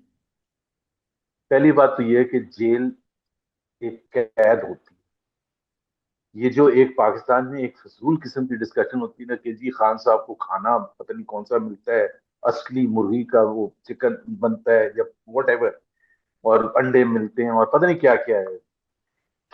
पहली बात तो ये है कि जेल एक कैद होती है। ये जो एक पाकिस्तान में एक फजूल किस्म की डिस्कशन होती है ना कि जी खान साहब को खाना पता नहीं कौन सा मिलता है, असली मुर्गी का वो चिकन बनता है या वट एवर, और अंडे मिलते हैं और पता नहीं क्या क्या है।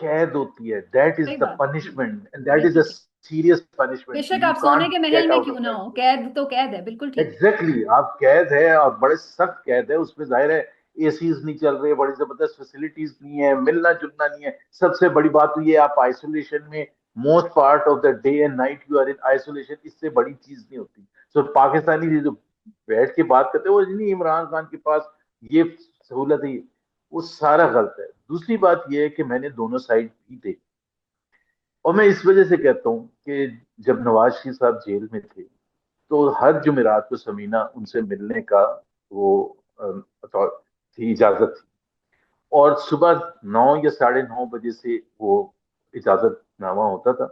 कैद होती है, दैट इज सही द बात। पनिशमेंट एंड दैट इज बिल्कुल अ ठीक। सीरियस पनिशमेंट, बेशक यू आप सोने कांट के महल गेट में आउट क्यों ऑफ ना दैट। हो, कैद तो कैद है, बिल्कुल ठीक। एग्जैक्टली exactly, आप कैद है और बड़े सख्त कैद है, उसमें जाहिर है एसीज नहीं चल रहे, बड़ी जबरदस्त फैसिलिटीज नहीं है, मिलना जुलना नहीं है। सबसे बड़ी बात तो ये, आप आइसोलेशन में, most part of the day and night you are in isolation, इससे बड़ी चीज नहीं होती। सो पाकिस्तानी जो बैठ के बात करते हैं वो नहीं, इमरान खान के पास ये सहूलत है, वो सारा गलत है। दूसरी बात ये है कि मैंने दोनों साइड भी देखी, और मैं इस वजह से कहता हूँ कि जब नवाज शरीफ साहब जेल में थे तो हर जुमेरात को समीना उनसे मिलने का वो थी, इजाजत थी। और सुबह 9 या 9:30 बजे से वो इजाजतनामा होता था।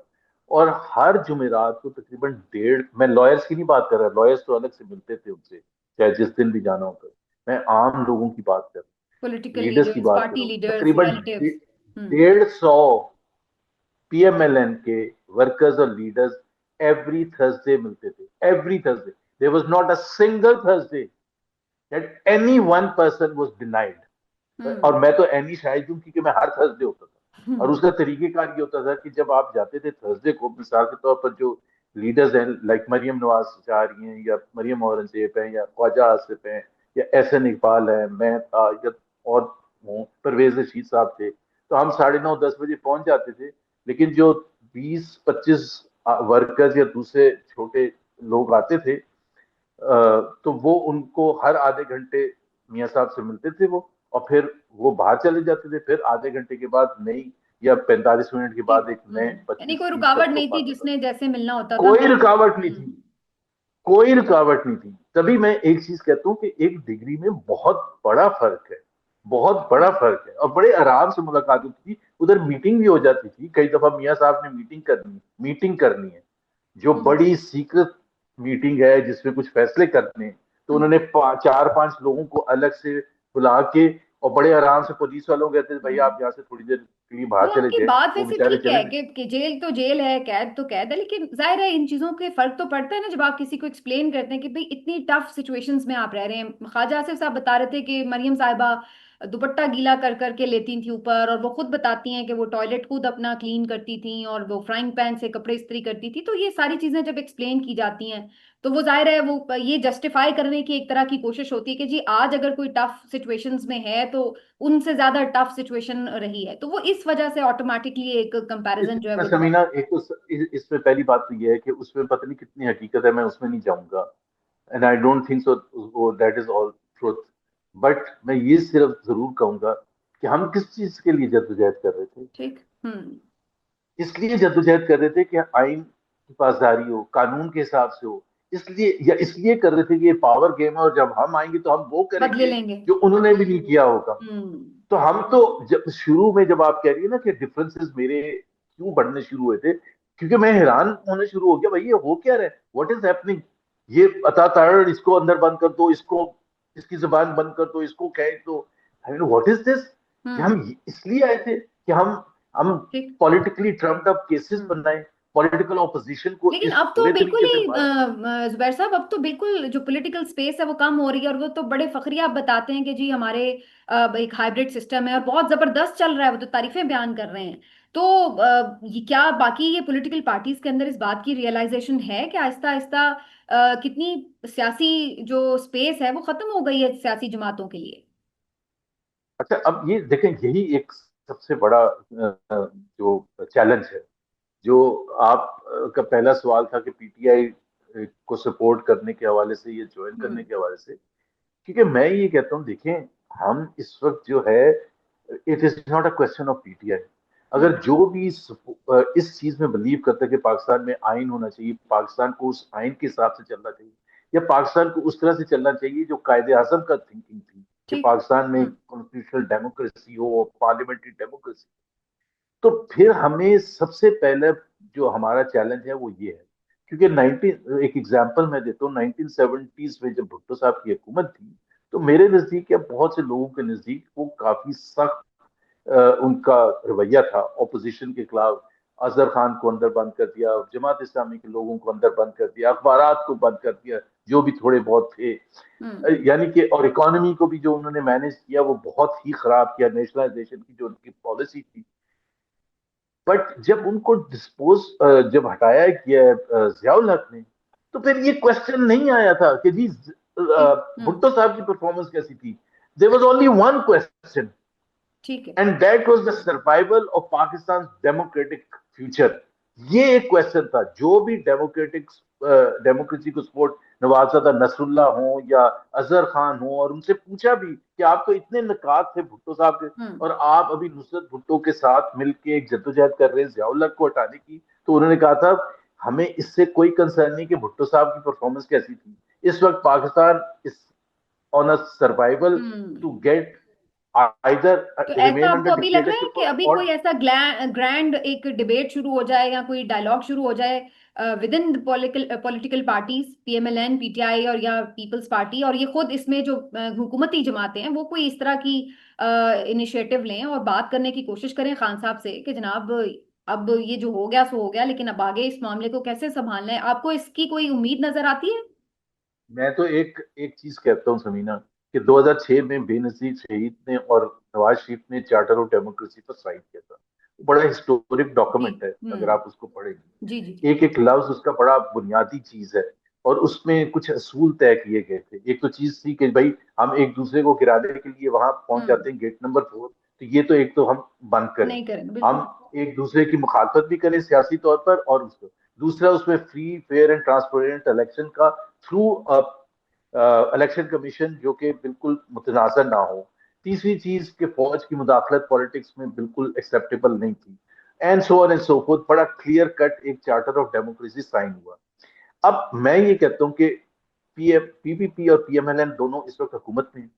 और हर जुमेरात को तकरीबन डेढ़, मैं लॉयर्स की नहीं बात कर रहा, लॉयर्स तो अलग से मिलते थे उनसे चाहे जिस दिन भी जाना होता, मैं आम लोगों की बात कर रहा हूँ, पॉलिटिकल लीडर्स की लीडर्स, बात कर पार्टी रहा हूँ। लीडर्स, तकरीबन रिलेटिव्स। हम्म। 150 पीएमएलएन के वर्कर्स और लीडर्स एवरी थर्सडे मिलते थे, every Thursday. There was not a single Thursday that any one person was denied. Hmm. और मैं तो एनी शाहिद हूँ क्योंकि मैं हर थर्सडे होता था। और हम्म। उसका तरीकेकार ये होता था कि जब आप जाते थे थर्सडे को, मिसाल के तौर पर जो लीडर्स हैं लाइक मरियम नवाज जा रही हैं या मरियम औरंगजेब हैं या ख्वाजा आसिफ हैं या एहसन इकबाल है, मैं था, या और हूँ, परवेज रशीद साहब थे, तो हम 9:30 10 बजे पहुंच जाते थे। लेकिन जो 20 25 वर्कर्स या दूसरे छोटे लोग आते थे, तो वो उनको हर आधे घंटे मियाँ साहब से मिलते थे वो, और फिर वो बाहर चले जाते थे, फिर आधे घंटे के बाद नई, या 45 मिनट के बाद ठीक। एक नए यानी पच्चीस कोई तीस का रुकावट नहीं ग्रुप थी, आता था। जिसने जैसे मिलना होता था कोई मिल। रुकावट नहीं थी, कोई रुकावट नहीं थी। तभी मैं एक चीज कहता हूँ कि एक डिग्री में बहुत बड़ा फर्क है, बहुत बड़ा फर्क है, और बड़े आराम से मुलाकात होती थी, उधर मीटिंग भी हो जाती थी। कई दफा मियाँ साहब ने मीटिंग करनी है, जो हम्म। बड़ी सीक्रेट मीटिंग है जिसमें कुछ फैसले करने हैं, तो उन्होंने 4 5 लोगों को अलग से बुला के, और बड़े आराम से पुलिस वालों को कहते थे भाई हम्म। आप यहाँ से थोड़ी देर के लिए बाहर वो चले आपकी जाए, बात वो वैसे बेचारे ठीक चले है गए। कि जेल तो जेल है, कैद तो कैद है, लेकिन जाहिर है इन चीजों के फर्क तो पड़ता है ना जब आप किसी को एक्सप्लेन करते हैं कि भाई इतनी टफ सिचुएशंस में आप रह रहे हैं। ख्वाजा आसिफ साहब बता रहे थे कि मरियम साहिबा दुपट्टा गीला कर करके लेती थी ऊपर, और वो खुद बताती हैं कि वो टॉयलेट खुद अपना क्लीन करती थी और वो फ्राइंग पैन से कपड़े इस्त्री करती थी। तो ये सारी चीजें जब एक्सप्लेन की जाती हैं तो वो जाहिर है वो ये जस्टिफाई करने की एक तरह की कोशिश होती है कि जी आज अगर कोई टफ सिचुएशंस में है तो उनसे ज्यादा टफ सिचुएशन रही है, तो वो इस वजह से ऑटोमेटिकली एक कंपैरिजन जो है इसमें वो ड्रॉ। समीना एक इसमें पहली बात तो ये है कि उसमें पता नहीं कितनी हकीकत है, मैं उसमें नहीं जाऊंगा, and I don't think so that is all truth. But मैं ये सिर्फ जरूर कहूंगा कि हम किस चीज के लिए जद्दोजहद कर रहे थे। ठीक। हम्म। इसलिए जद्दोजहद कर रहे थे कि आइन की पासदारी हो, कानून के हिसाब से हो, इसलिए, या इसलिए कर रहे थे कि ये पावर गेम है और जब हम आएंगे तो हम वो बदले करेंगे लेंगे। जो उन्होंने भी नहीं किया होगा। हम्म। तो हम तो, जब शुरू में जब आप कह रही है ना कि डिफरेंसेस मेरे क्यों बढ़ने शुरू हुए थे, क्योंकि मैं हैरान होने शुरू हो गया, भाई ये हो क्या रहा है, व्हाट इज हैपनिंग। ये अता ताड़, इसको अंदर बंद कर दो, इसको, इसकी जुबान बंद कर दो, इसको कह दो, I mean what is this. कि हम हम्म। इसलिए आए थे कि हम हम ठीक। पॉलिटिकली ट्रम्प्ड अप केसेस हम्म। बनाए, पॉलिटिकल ऑपोजिशन को लेकिन इस अब तो बुरे बिल्कुल तरीके से ही मारे। जुबैर साहब, अब तो बिल्कुल जो पॉलिटिकल स्पेस है वो कम हो रही है, और वो तो बड़े फखरिया आप बताते हैं कि जी हमारे एक हाइब्रिड सिस्टम है और बहुत जबरदस्त चल रहा है, वो तो तारीफें बयान कर रहे हैं। तो ये क्या बाकी ये पॉलिटिकल पार्टीज के अंदर इस बात की रियलाइजेशन है कि आहिस्ता आहिस्ता कितनी सियासी जो स्पेस है वो खत्म हो गई है सियासी जमातों के लिए? अच्छा, अब ये देखें, यही एक सबसे बड़ा जो चैलेंज है, जो आप का पहला सवाल था कि पीटीआई को सपोर्ट करने के हवाले से, ये ज्वाइन करने हम्म। के हवाले से। क्योंकि मैं ये कहता हूँ, देखें, हम इस वक्त जो है, it is not a question of PTI. अगर हम्म। जो भी इस चीज में बिलीव करता है कि पाकिस्तान में आइन होना चाहिए, पाकिस्तान को उस आइन के हिसाब से चलना चाहिए, या पाकिस्तान को उस तरह से चलना चाहिए जो कायदे आजम का थिंकिंग थी, कि ठीक। पाकिस्तान में हम्म। कॉन्स्टिट्यूशनल डेमोक्रेसी हो, पार्लियामेंट्री डेमोक्रेसी, तो फिर हमें सबसे पहले जो हमारा चैलेंज है वो ये है। क्योंकि 19 एक एग्जांपल मैं देता हूँ, 1970s में जब भुट्टो साहब की हुकूमत थी, तो मेरे नजदीक या बहुत से लोगों के नजदीक वो काफी सख्त उनका रवैया था ऑपोजिशन के खिलाफ। अजहर खान को अंदर बंद कर दिया, जमात इस्लामी के लोगों को अंदर बंद कर दिया, अखबारात को बंद कर दिया जो भी थोड़े बहुत थे। हम्म। यानी कि, और इकोनॉमी को भी जो उन्होंने मैनेज किया वो बहुत ही खराब किया, नेशनलाइजेशन की जो उनकी पॉलिसी थी। बट जब उनको डिस्पोज जब हटाया किया जियाउल हक ने, तो फिर ये क्वेश्चन नहीं आया था कि जी ठीक। हम्म। भुट्टो साहब की परफॉर्मेंस कैसी थी। There was only one question, ठीक है। And that was the survival of Pakistan democratic future. ये एक क्वेश्चन था। जो भी डेमोक्रेटिक डेमोक्रेसी को सपोर्ट, नवाबजादा नसरुल्लाह हो या अजहर खान हो, और उनसे पूछा भी कि आप तो इतने नकात थे भुट्टो साहब के, हम्म। और आप अभी नुसरत भुट्टो के साथ मिलकर एक जद्दोजहद कर रहे हैं जियाउल हक को हटाने की, तो उन्होंने कहा था हमें इससे कोई कंसर्न नहीं कि भुट्टो साहब की परफॉर्मेंस कैसी थी। इस वक्त Pakistan is on a survival hmm. To get either तो ऐसा रिमेन आपको अंडर अभी लग रहा है डिक्टेटरशिप कि अभी और। कोई ऐसा ग्रैंड एक डिबेट शुरू हो जाए या कोई डायलॉग शुरू हो जाए with in political political parties, PMLN, PTI और या पीपल्स पार्टी, और ये खुद इसमें जो हुकूमती जमातें हैं वो कोई इस तरह की इनिशिएटिव लें और बात करने की कोशिश करें खान साहब से कि जनाब अब ये जो हो गया सो हो गया, लेकिन अब आगे इस मामले को कैसे संभालना है? आपको इसकी कोई उम्मीद नजर आती है? मैं तो एक एक चीज कहता हूँ समीना, कि 2006 में बेनजीर शहीद ने और नवाज शरीफ ने चार्टर ऑफ डेमोक्रेसी पर साइन किया था। वो बड़ा हिस्टोरिक जी। डॉक्यूमेंट है, अगर हम्म। आप उसको जी जी पढ़ेंगे। जी। एक एक लफ्ज उसका बड़ा बुनियादी चीज है, और उसमें कुछ असूल तय किए गए थे। एक तो चीज थी कि भाई हम एक दूसरे को गिराने के लिए वहां पहुंच हम्म। जाते हैं गेट नंबर 4, तो ये तो एक तो हम बंद करें। नहीं करेंगे हम बिल्कुल। एक दूसरे की मुखालफत भी करें सियासी तौर पर, और उसको दूसरा, उसमें free fair and transparent election का थ्रू इलेक्शन कमीशन जो कि बिल्कुल मुतनाज़र ना हो। तीसरी चीज कि फौज की मुदाखलत पॉलिटिक्स में बिल्कुल एक्सेप्टेबल नहीं थी, and so on and so fourth. बड़ा क्लियर कट एक चार्टर ऑफ डेमोक्रेसी साइन हुआ। अब मैं ये कहता हूँ कि पीपीपी और पीएमएलएन दोनों इस वक्त हुकूमत में हैं।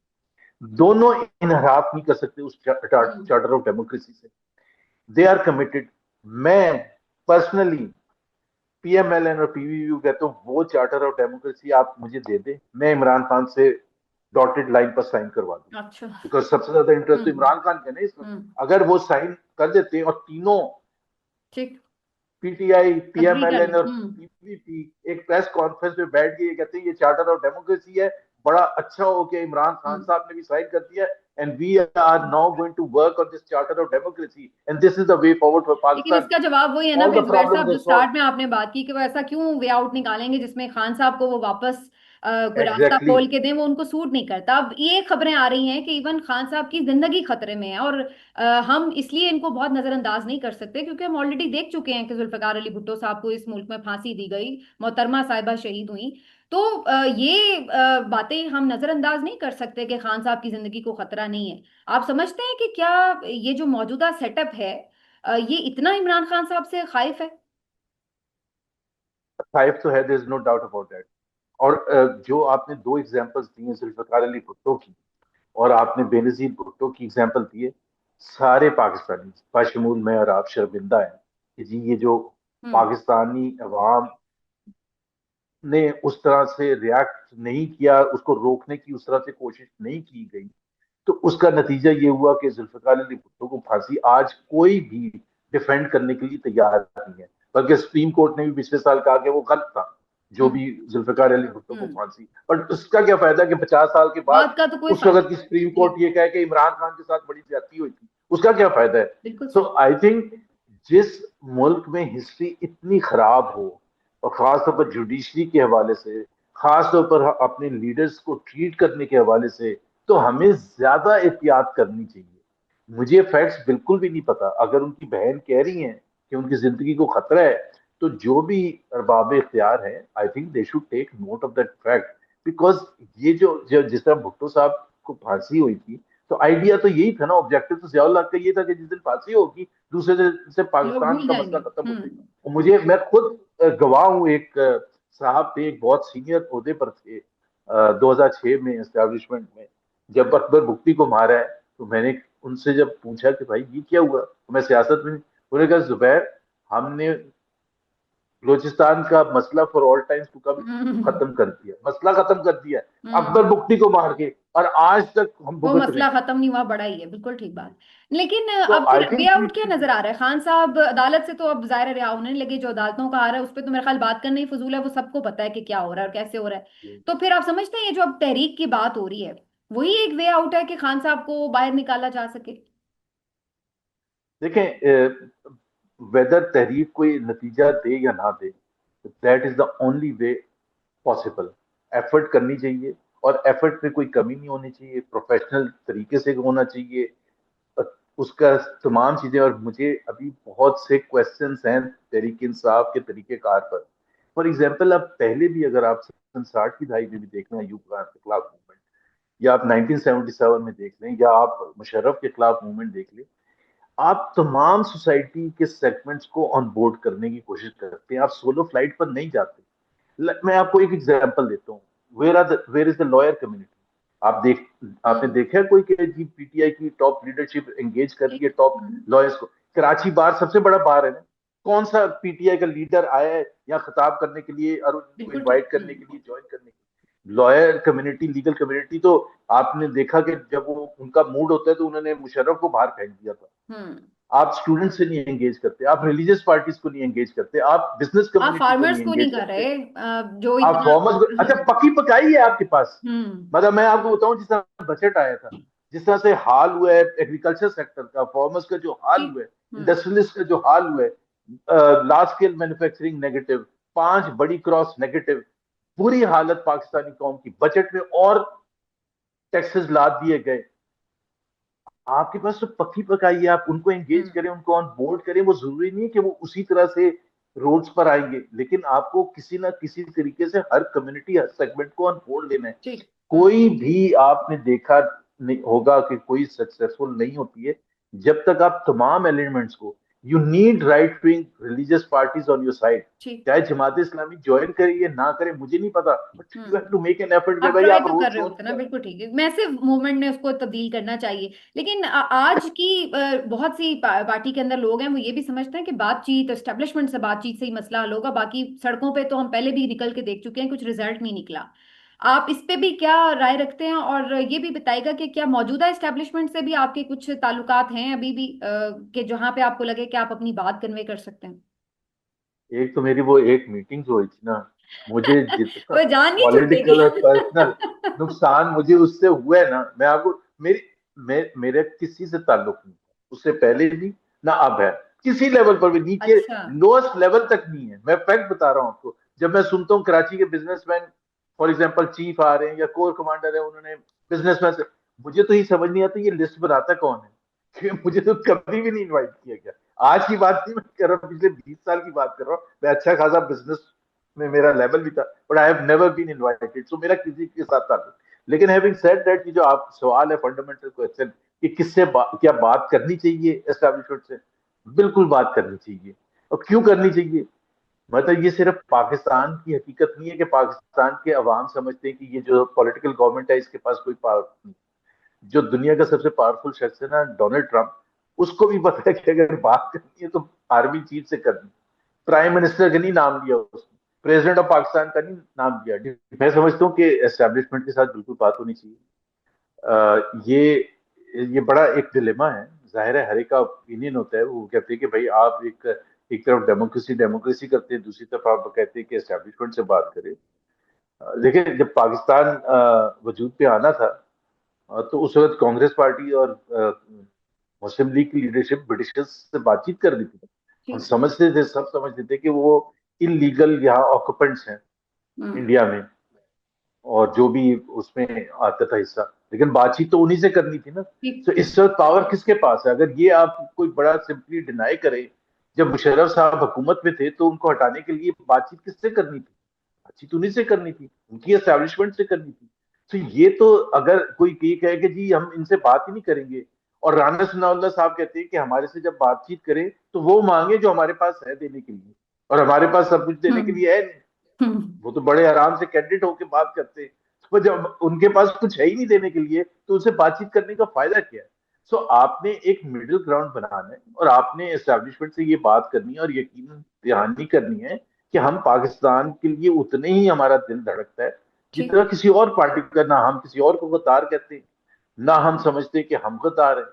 दोनों इनहराफ नहीं कर सकते उस हम्म। चार्टर ऑफ डेमोक्रेसी से। They are committed. मैं पर्सनली पीएमएलएन और पीवीयू कहता हूँ, वो चार्टर ऑफ डेमोक्रेसी आप मुझे दे दे, मैं इमरान खान से डॉटेड लाइन पर साइन करवा दूं। अच्छा। बिकॉज सबसे ज्यादा इंटरेस्ट तो हम्म। इमरान खान का ना इस वक्त। हम्म। अगर वो साइन कर देते हैं, और तीनों, ठीक। पीटीआई, अग्री कर पीएमएलएन ले। और पीपीपी, एक प्रेस कॉन्फ्रेंस में बैठ के ये कहते हैं ये चार्टर ऑफ डेमोक्रेसी है, बड़ा अच्छा हो गया, इमरान खान हम्म। साहब ने भी साइन कर दिया, and we are now going to work on this charter of democracy, and this is the way forward for लेकिन पाकिस्तान। इसका जवाब वही है ना ऑल फिर द जुबैर साहब, प्रॉब्लम्स जो आर सॉल्व। स्टार्ट में आपने बात की कि वो ऐसा क्यों वे आउट निकालेंगे जिसमें खान साहब को वो वापस कोई रास्ता एग्जैक्टली। खोल के दें, वो उनको सूट नहीं करता। अब ये खबरें आ रही हैं कि इवन खान साहब की जिंदगी खतरे में है, और हम इसलिए इनको बहुत नजरअंदाज नहीं कर सकते क्योंकि हम ऑलरेडी देख चुके हैं कि जुल्फकार अली भुट्टो साहब को इस मुल्क में फांसी दी गई, मोहतरमा साहिबा शहीद हुई। तो ये बातें हम नजरअंदाज नहीं कर सकते कि खान साहब की जिंदगी को खतरा नहीं है। आप समझते हैं कि क्या ये जो मौजूदा सेटअप है ये इतना इमरान खान साहब से खाइफ है? फाइव तो है, there is no doubt about that. और जो आपने दो एग्जांपल्स दी हैं जुल्फकार अली भुट्टो की, और आपने बेनजीर भुट्टो की एग्जांपल दी है, सारे पाकिस्तानी बशमूल मैं और आप शर्मिंदा हैं कि जी ये जो हम्म। पाकिस्तानी अवाम ने उस तरह से रिएक्ट नहीं किया, उसको रोकने की उस तरह से कोशिश नहीं की गई। तो उसका नतीजा ये हुआ कि जुल्फिकार अली भुट्टो को फांसी आज कोई भी डिफेंड करने के लिए तैयार नहीं है, बल्कि सुप्रीम कोर्ट ने भी पिछले साल कहा कि वो गलत था जो हम्म भी जुल्फिकार अली भुट्टो को हम्म। फांसी। बट उसका क्या फायदा कि 50 साल के बाद बात का तो कोई उस फायदा वक्त की सुप्रीम नहीं। कोर्ट ये कहे कि इमरान खान के साथ बड़ी ज्यादती हुई थी, उसका क्या फायदा है? बिल्कुल तो सही। आई थिंक जिस मुल्क में हिस्ट्री इतनी खराब हो, और खासतौर पर जुडिशरी के हवाले से, खासतौर पर अपने लीडर्स को ट्रीट करने के हवाले से, तो हमें ज्यादा एहतियात करनी चाहिए। मुझे फैक्ट्स बिल्कुल भी नहीं पता, अगर उनकी बहन कह रही हैं कि उनकी जिंदगी को खतरा है, तो जो भी अरबाब इख्तियार है, I think they should take note of that fact. Because ये जिस तरह भुट्टो साहब को फांसी हुई थी, तो आइडिया तो यही था ना, ऑब्जेक्टिव तो जियाउल हक का ये था कि जिस दिन फांसी होगी दूसरे दिन से लोग पाकिस्तान भूल का जाएंगे। मसला खत्म हो जाएगा। और मुझे, मैं खुद गवाह हूँ, एक साहब थे, एक बहुत सीनियर ओहदे पर थे 2006 में एस्टेब्लिशमेंट में, जब अकबर बुगटी को मारा है, तो मैंने उनसे जब पूछा कि भाई ये क्या हुआ, तो मैं सियासत में, उन्होंने कहा जुबैर, हमने बलूचिस्तान का मसला for all times to come hmm खत्म कर दिया, मसला खत्म कर दिया अकबर हम्म। बुगटी को मार के, और आज तक हम वो भुगत रहे मसला हैं। खत्म नहीं हुआ, बड़ा ही है, बिल्कुल ठीक बात। लेकिन तो अब आई फिर वे थिंक आउट क्या नजर आ रहा है खान साहब? अदालत से तो अब जाहिर है रिहा होने लगे, जो अदालतों का आ रहा है उस पर तो मेरा ख्याल बात करना ही फजूल है, वो सबको पता है कि क्या हो रहा है और कैसे हो रहा है। तो फिर आप समझते हैं ये जो अब तहरीक की बात हो रही है, वही एक वे आउट है कि खान साहब को बाहर निकाला जा सके? देखें, वेदर तहरीक कोई नतीजा दे या ना दे, that is the only way possible. Effort करनी चाहिए, और एफर्ट में कोई कमी नहीं होनी चाहिए, प्रोफेशनल तरीके से होना चाहिए उसका तमाम चीजें। और मुझे अभी बहुत से क्वेश्चंस हैं तहरीक इंसाफ के तरीकेकार पर। फॉर एग्जांपल, अब पहले भी अगर आप 60 की दहाई में भी देख लें अयूब खान के खिलाफ मूवमेंट, या आप 1977 में देख लें, या आप मुशर्रफ के खिलाफ मूवमेंट देख लें, आप तमाम सोसाइटी के सेगमेंट्स को ऑन बोर्ड करने की कोशिश करते हैं, आप सोलो फ्लाइट पर नहीं जाते। मैं आपको एक एग्जांपल देता हूँ, where is the lawyer community. आप देख आपने हम्म। देखा है कोई कि जी पीटीआई की टॉप लीडरशिप एंगेज कर रही है टॉप हम्म, लॉयर्स को? कराची बार सबसे बड़ा बार है ना, कौन सा पीटीआई का लीडर आया है यहाँ खिताब करने के लिए और उनको बिल्कुल ठीक। इनवाइट करने के लिए, ज्वाइन करने के लिए? लॉयर कम्युनिटी, लीगल कम्युनिटी, तो आपने देखा कि जब वो उनका मूड होता है तो उन्होंने मुशर्रफ को बाहर फेंक दिया था। हम्म। आप स्टूडेंट से नहीं एंगेज करते, आप रिलीजियस पार्टीज को नहीं एंगेज करते, आप बिजनेस आप कम्युनिटी को फार्मर्स नहीं को नहीं एंगेज कर करते, रहे, जो आप इतना। फॉर्मर्स को, अच्छा पकी पकाई है आपके पास। हम्म मतलब मैं आपको बताऊं, जिस तरह बजट आया था, जिस तरह से हाल हुआ है एग्रीकल्चर सेक्टर का, फार्मर्स का जो हाल ठीक। हुआ है, हम्म इंडस्ट्रियलिस्ट का जो हाल हुआ है, लार्ज स्केल मैन्युफैक्चरिंग नेगेटिव, 5 बड़ी क्रॉस नेगेटिव, बुरी हालत पाकिस्तानी कौम की, बजट में और टैक्सेस ला दिए गए। आपके पास तो पक्की पकाई है, आप उनको एंगेज हम्म। करें, उनको ऑन बोर्ड करें। वो जरूरी नहीं है कि वो उसी तरह से रोड्स पर आएंगे, लेकिन आपको किसी ना किसी तरीके से हर कम्युनिटी, हर सेगमेंट को ऑन बोर्ड लेना है। ठीक। कोई भी आपने देखा नहीं होगा कि कोई सक्सेसफुल नहीं होती है जब तक आप तमाम एलिमेंट्स को, you need right wing religious parties on your side. ठीक। चाहे जमात इस्लामी ज्वाइन करे या ना करे मुझे नहीं पता, but you have hmm. To make an effort कि आप भाई ट्राई आप तो रोड कर रहे शो होते ना, नहीं कर। बिल्कुल ठीक है, मैसिव मूवमेंट ने उसको तब्दील करना चाहिए। लेकिन आज की बहुत सी पार्टी के अंदर लोग हैं, वो ये भी समझते हैं कि बातचीत, एस्टेब्लिशमेंट से बातचीत से ही मसला हल होगा, बाकी सड़कों पे तो हम पहले भी निकल के देख चुके हैं, कुछ रिजल्ट नहीं निकला। आप इस पे भी क्या राय रखते हैं? और ये भी बताइएगा कि क्या मौजूदा एस्टेब्लिशमेंट से भी आपके कुछ ताल्लुकात हैं अभी भी, कि जहां पे आपको लगे कि आप अपनी बात कन्वे कर सकते हैं? एक तो मेरी वो एक मीटिंग जो हुई थी ना, मुझे जितना वो जान नहीं पॉलिटिकल और पर्सनल छूटेगी। नुकसान मुझे उससे हुआ है ना, मैं आपको, मेरी मेरे किसी से ताल्लुक नहीं, उससे पहले भी ना अब है, किसी लेवल पर भी, नीचे अच्छा। लोएस्ट लेवल तक नहीं है। मैं फैक्ट बता रहा हूँ आपको। जब मैं सुनता हूँ कराची के बिजनेसमैन, फॉर एग्जाम्पल चीफ आ रहे हैं या कोर कमांडर है, उन्होंने बिजनेसमैन से, मुझे तो ये समझ नहीं आता ये लिस्ट बनाता कौन है, कि मुझे तो कभी भी नहीं इन्वाइट किया गया। आज की बात नहीं मैं कर रहा हूँ, पिछले 20 साल की बात कर रहा हूँ। मैं अच्छा खासा बिजनेस में मेरा लेवल भी था, but I have never been invited, so मेरा किसी के साथ ताल्लुक। लेकिन हैविंग सेड दैट, कि जो आप सवाल है फंडामेंटल क्वेश्चन, कि क्या बात करनी चाहिए एस्टेब्लिशमेंट से, बिल्कुल बात करनी चाहिए। और क्यों करनी चाहिए? मतलब ये सिर्फ पाकिस्तान की हकीकत नहीं है कि पाकिस्तान के अवाम समझते हैं कि ये जो पॉलिटिकल गवर्नमेंट है इसके पास कोई पावर नहीं। जो दुनिया का सबसे पावरफुल शख्स है ना, डोनाल्ड ट्रंप, उसको भी पता है कि अगर बात करनी है तो आर्मी चीफ से करनी। प्राइम मिनिस्टर का नहीं नाम लिया उसने, प्रेसिडेंट ऑफ पाकिस्तान का नहीं नाम लिया। मैं समझता हूँ कि एस्टेब्लिशमेंट के साथ बिल्कुल बात होनी चाहिए। ये ये बड़ा एक डिलेमा है। जाहिर है हर एक का ओपिनियन होता है। वो कहते हैं कि भाई आप एक एक तरफ डेमोक्रेसी डेमोक्रेसी करते हैं, दूसरी तरफ आप कहते हैं कि एस्टेब्लिशमेंट से बात करें। देखिए जब पाकिस्तान वजूद पे आना था, तो उस वक्त कांग्रेस पार्टी और मुस्लिम लीग की लीडरशिप ब्रिटिशर्स से बातचीत कर रही थी। हम जी। समझते थे, सब समझते थे कि वो इलीगल यहाँ ऑक्युपेंट्स हैं हम्म। इंडिया में, और जो भी उसमें आता था हिस्सा। लेकिन बातचीत तो उन्हीं से करनी थी ना। ठीक। तो इस वक्त पावर किसके पास है? अगर ये आप कोई बड़ा सिंपली डिनाई करे, जब मुशर्रफ साहब हुकूमत में थे तो उनको हटाने के लिए बातचीत किससे करनी थी? बातचीत उन्हीं से करनी थी, उनकी एस्टेब्लिशमेंट से करनी थी। तो ये तो, अगर कोई ये कहे कि जी हम इनसे बात ही नहीं करेंगे, और राना सनाउल्लाह साहब कहते हैं कि हमारे से जब बातचीत करें तो वो मांगे जो हमारे पास है देने के लिए, और हमारे पास सब कुछ देने के हम्म। लिए है नहीं। हम्म। वो तो बड़े आराम से कैंडिडेट होके बात करते हैं। तो जब उनके पास कुछ है ही नहीं देने के लिए, तो उनसे बातचीत करने का फायदा क्या है? सो आपने एक मिडिल ग्राउंड बनाना है, और आपने एस्टेब्लिशमेंट से ये बात करनी है, और यकीन दहानी करनी है कि हम पाकिस्तान के लिए उतने ही हमारा दिल धड़कता है ठीक। जितना किसी और पार्टी का। ना हम किसी और को गद्दार कहते हैं, ना हम समझते कि हम गद्दार हैं।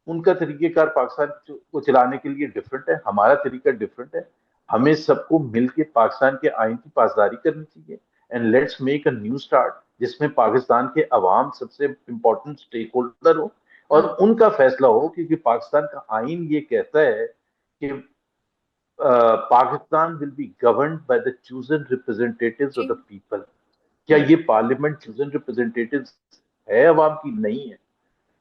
उनका तरीकेकार पाकिस्तान को चलाने के लिए डिफरेंट है, हमारा तरीका डिफरेंट है। हमें सबको मिलकर पाकिस्तान के आइन की पासदारी करनी चाहिए, and let's make a new start, जिसमें पाकिस्तान के अवाम सबसे इंपॉर्टेंट स्टेक होल्डर हो, और हम्म। उनका फैसला हो। क्योंकि पाकिस्तान का आइन ये कहता है कि Pakistan will be governed by the chosen representatives of the ठीक। पीपल। क्या ये पार्लियामेंट चूजन रिप्रेजेंटेटिव्स है अवाम की? नहीं है।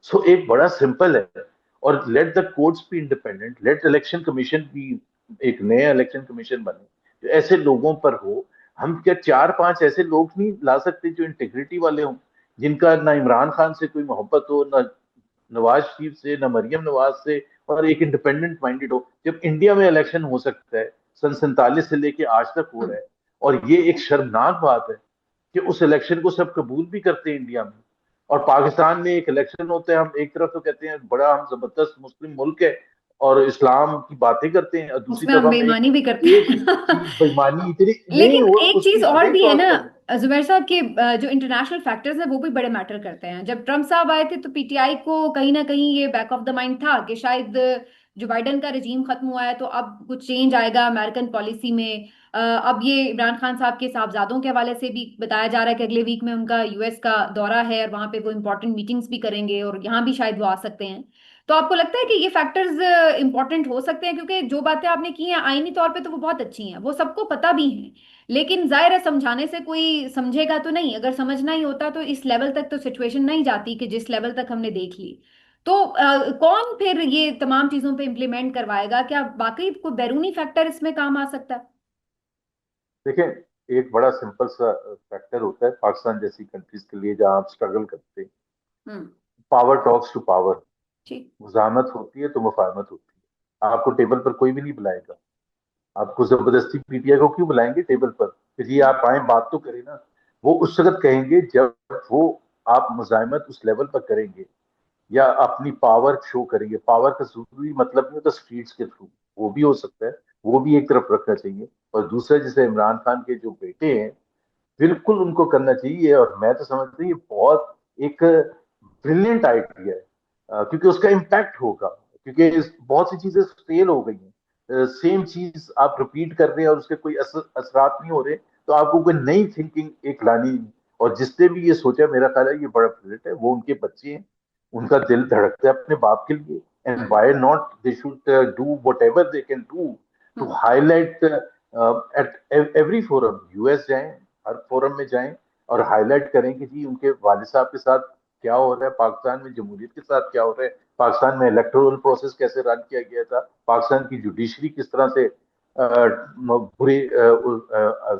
सो एक बड़ा सिंपल है। और let the courts be independent, let election commission भी, एक नया इलेक्शन कमीशन बने जो ऐसे लोगों पर हो। हम क्या चार पांच ऐसे लोग नहीं ला सकते जो इंटीग्रिटी वाले हों, जिनका ना इमरान खान से कोई मोहब्बत हो, ना नवाज शरीफ से, ना मरियम नवाज से, और एक इंडिपेंडेंट माइंडेड हो? जब इंडिया में इलेक्शन हो सकता है, सन 47 से लेके आज तक हो रहा हम्म। है, और ये एक शर्मनाक बात है कि उस इलेक्शन को सब कबूल भी करते हैं इंडिया में। और पाकिस्तान में एक इलेक्शन होता है, हम एक तरफ तो कहते हैं बड़ा हम जबरदस्त मुस्लिम मुल्क है और इस्लाम की बातें करते हैं, और दूसरी उसमें तरफ हम हम एक बेईमानी भी करते एक हैं। चीज बेईमानी इतनी नहीं लेकिन हो, एक चीज उसकी और हदें भी है क्रॉस ना कर दी। जुबैर साहब के, जो इंटरनेशनल फैक्टर्स है वो भी बड़े मैटर करते हैं। जब ट्रम्प साहब आए थे तो पीटीआई को कहीं ना कहीं ये बैक ऑफ द माइंड था कि शायद जो बाइडन का रिजीम खत्म हुआ है तो अब कुछ चेंज आएगा अमेरिकन पॉलिसी में। अब ये इमरान खान साहब के साहबजादों के हवाले से भी बताया जा रहा है कि अगले वीक में उनका यूएस का दौरा है और वहां पे वो इंपॉर्टेंट मीटिंग्स भी करेंगे और यहाँ भी शायद वो आ सकते हैं। तो आपको लगता है कि ये फैक्टर्स इंपॉर्टेंट हो सकते हैं? क्योंकि जो बातें आपने की हैं आईनी तौर पे तो वो बहुत अच्छी हैं, वो सबको पता भी है, लेकिन जाहिर है समझाने से कोई समझेगा तो नहीं। अगर समझना ही होता तो इस लेवल तक तो सिचुएशन नहीं जाती कि जिस लेवल तक हमने देख ली। तो कौन फिर ये तमाम चीजों पे इम्प्लीमेंट करवाएगा? क्या वाकई कोई बैरूनी फैक्टर इसमें काम आ सकता है? देखें, एक बड़ा सिंपल सा फैक्टर होता है पाकिस्तान जैसी कंट्रीज के लिए जहां आप स्ट्रगल करते हैं। Hmm. Power talks to power. ठीक। मुजामत होती है तो मुफाहमत होती है। आपको टेबल पर कोई भी नहीं बुलाएगा। आपको जबरदस्ती पीटीआई को क्यों बुलाएंगे टेबल पर? फिर ये हम्म। आप आए बात तो करें ना। वो उस वक्त कहेंगे जब वो, आप मुजाहिमत उस लेवल पर करेंगे या अपनी पावर शो करेंगे। पावर का जरूरी मतलब नहीं होता स्ट्रीट्स के थ्रू, वो भी हो सकता है, वो भी एक तरफ रखना चाहिए। और दूसरा, जैसे इमरान खान के जो बेटे हैं, बिल्कुल उनको करना चाहिए। और मैं तो समझता हूँ ये बहुत एक ब्रिलियंट आइडिया है, क्योंकि उसका इम्पैक्ट होगा। क्योंकि बहुत सी चीजें फेल हो गई हैं, सेम चीज आप रिपीट कर रहे हैं और उसके कोई असरात नहीं हो रहे। तो आपको कोई नई थिंकिंग एक लानी। और जिसने भी ये सोचा, मेरा ख्याल है ये बड़ा ब्रिलियंट है। वो उनके बच्चे हैं, उनका दिल धड़कता है अपने बाप के लिए, and hmm. Why not they should do whatever they can do to hmm. Highlight at every forum. US जाएं, हर फोरम में जाएं, और हाईलाइट करें कि जी उनके वालिद साहब के साथ क्या हो रहा है, पाकिस्तान में जमहूरियत के साथ क्या हो रहा है, पाकिस्तान में इलेक्टोरल प्रोसेस कैसे रन किया गया था, पाकिस्तान की जुडिशरी किस तरह से बुरी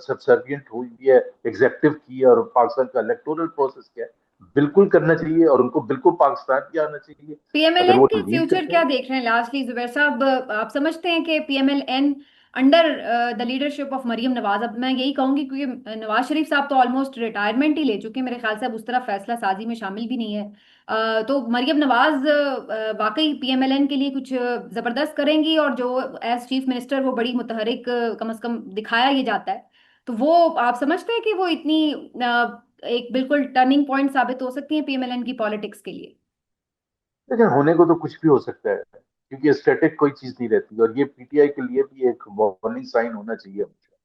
सबसर्वियंट हुई है एग्जेक्टिव की, और पाकिस्तान का इलेक्टोरल प्रोसेस क्या है। बिल्कुल करना चाहिए, और उनको बिल्कुल पाकिस्तान भी आना चाहिए। अगर पीएमएलएन वो के लीड फ्यूचर करते क्या हैं। देख रहे हैं लास्टली जुबैर साहब? आप समझते हैं कि PMLN under the leadership of Maryam Nawaz, अब मैं यही कहूंगी क्योंकि नवाज शरीफ साहब तो ऑलमोस्ट रिटायरमेंट ही ले चुके हैं, मेरे ख्याल से अब उस तरह फैसला साजी में शामिल भी नहीं है। तो मरियम नवाज वाकई पीएमएलएन के लिए कुछ जबरदस्त करेंगी, और जो एज चीफ मिनिस्टर वो बड़ी मुतहरिक कम से कम दिखाया ये जाता है। तो वो आप समझते हैं कि वो इतनी एक बिल्कुल टर्निंग पॉइंट साबित हो सकती है पीएमएलएन की पॉलिटिक्स के लिए? लेकिन होने को तो कुछ भी हो सकता है, क्योंकि स्टैटिक कोई चीज नहीं रहती, और ये पीटीआई के लिए भी एक वार्निंग साइन होना चाहिए हमेशा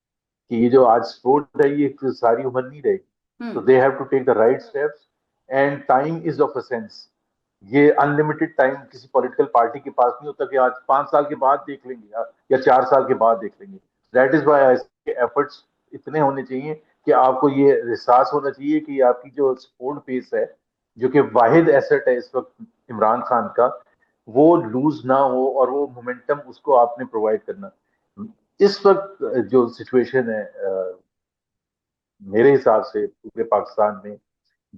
कि ये जो आज स्पोर्ट है ये एक सारी उम्र नहीं रहेगी। तो hmm. They have to take the right steps, and time is of essence. ये अनलिमिटेड टाइम किसी पॉलिटिकल पार्टी के पास नहीं होता कि आज 5 साल के बाद देख लेंगे या 4 साल के बाद देख लेंगे। दैट इज वाई इसके एफर्ट्स इतने होने चाहिए कि आपको ये एहसास होना चाहिए कि आपकी जो सपोर्ट बेस है, जो कि वाहिद एसेट है इस वक्त इमरान खान का, वो लूज ना हो, और वो मोमेंटम उसको आपने प्रोवाइड करना। इस वक्त जो सिचुएशन है, मेरे हिसाब से पूरे पाकिस्तान में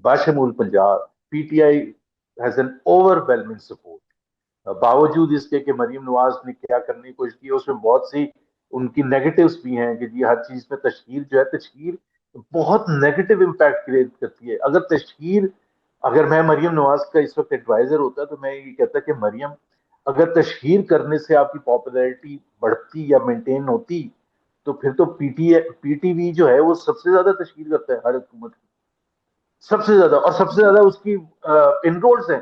बाशमूल Punjab, PTI has an overwhelming support. बावजूद इसके कि मरीम नवाज ने क्या करने की कोशिश की, उसमें बहुत सी उनकी नेगेटिव्स भी हैं कि जी हर चीज में तशहीर जो है, तशहीर बहुत नेगेटिव इम्पैक्ट क्रिएट करती है। अगर मैं मरीम नवाज का इस वक्त एडवाइजर होता तो मैं ये कहता कि मरीम, अगर तशहीर करने से आपकी पॉपुलैरिटी बढ़ती या मेंटेन होती, तो फिर तो पीटीवी जो है वो सबसे ज्यादा तशहीर करता है हर हुकूमत की, सबसे ज्यादा, और सबसे ज्यादा उसकी इनरोड्स हैं।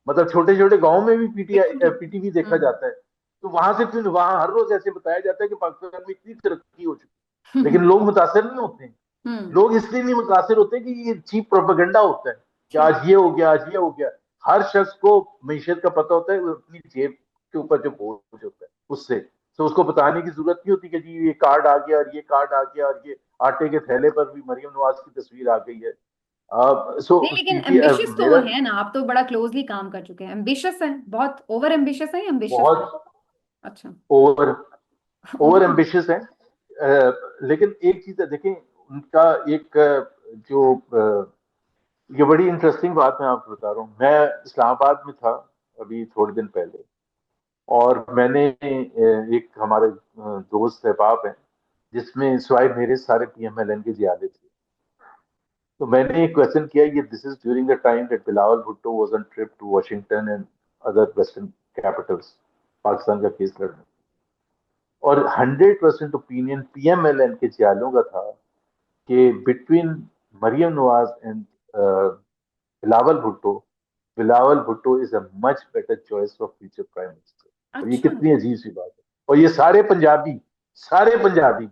मतलब छोटे छोटे गांव में भी बिल्कुल। पीटीवी देखा हम्म। जाता है। तो वहां से फिर वहां हर रोज ऐसे बताया जाता है कि पाकिस्तान में इतनी तरक्की हो चुकी है, लेकिन हम्म। लोग मुतासर नहीं होते। हम्म। लोग इसलिए नहीं मुतासर होते कि ये चीप प्रोपेगेंडा होता है कि ठीक। आज ये हो गया, आज ये हो गया। हर शख्स को मीशत का पता होता है, वो अपनी जेब के ऊपर जो बोझ होता है उससे, तो उसको बताने की जरूरत नहीं होती कि जी ये कार्ड आ गया और ये कार्ड आ गया, और ये आटे के थैले पर भी मरियम नवाज की तस्वीर आ गई है। सो नहीं, लेकिन पीटी एम्बिशियस तो वो मेरा है ना, आप तो बड़ा क्लोजली काम कर चुके हैं, एम्बिशियस है, बहुत ओवर एम्बिशियस है या एम्बिशियस है? बहुत अच्छा। Over over over. एम्बिशियस है। लेकिन एक चीज है, देखें उनका एक जो ये बड़ी इंटरेस्टिंग बात मैं आपको बता रहा हूँ। मैं इस्लामाबाद में था अभी थोड़े दिन पहले, और मैंने एक हमारे दोस्त सहबाब हैं जिसमें सिवाय मेरे सारे पीएमएलएन के जियादे थे। तो मैंने एक क्वेश्चन किया, ये this is during the time that Bilawal Bhutto was on trip to Washington and other western capitals, Pakistan का केस लड़ने। और 100% ओपिनियन पीएमएलएन के जियालों का था कि between Maryam Nawaz and Bilawal Bhutto, Bilawal Bhutto is a much better choice for future prime minister. और ये अच्छा। कितनी अजीब सी बात है। और ये सारे पंजाबी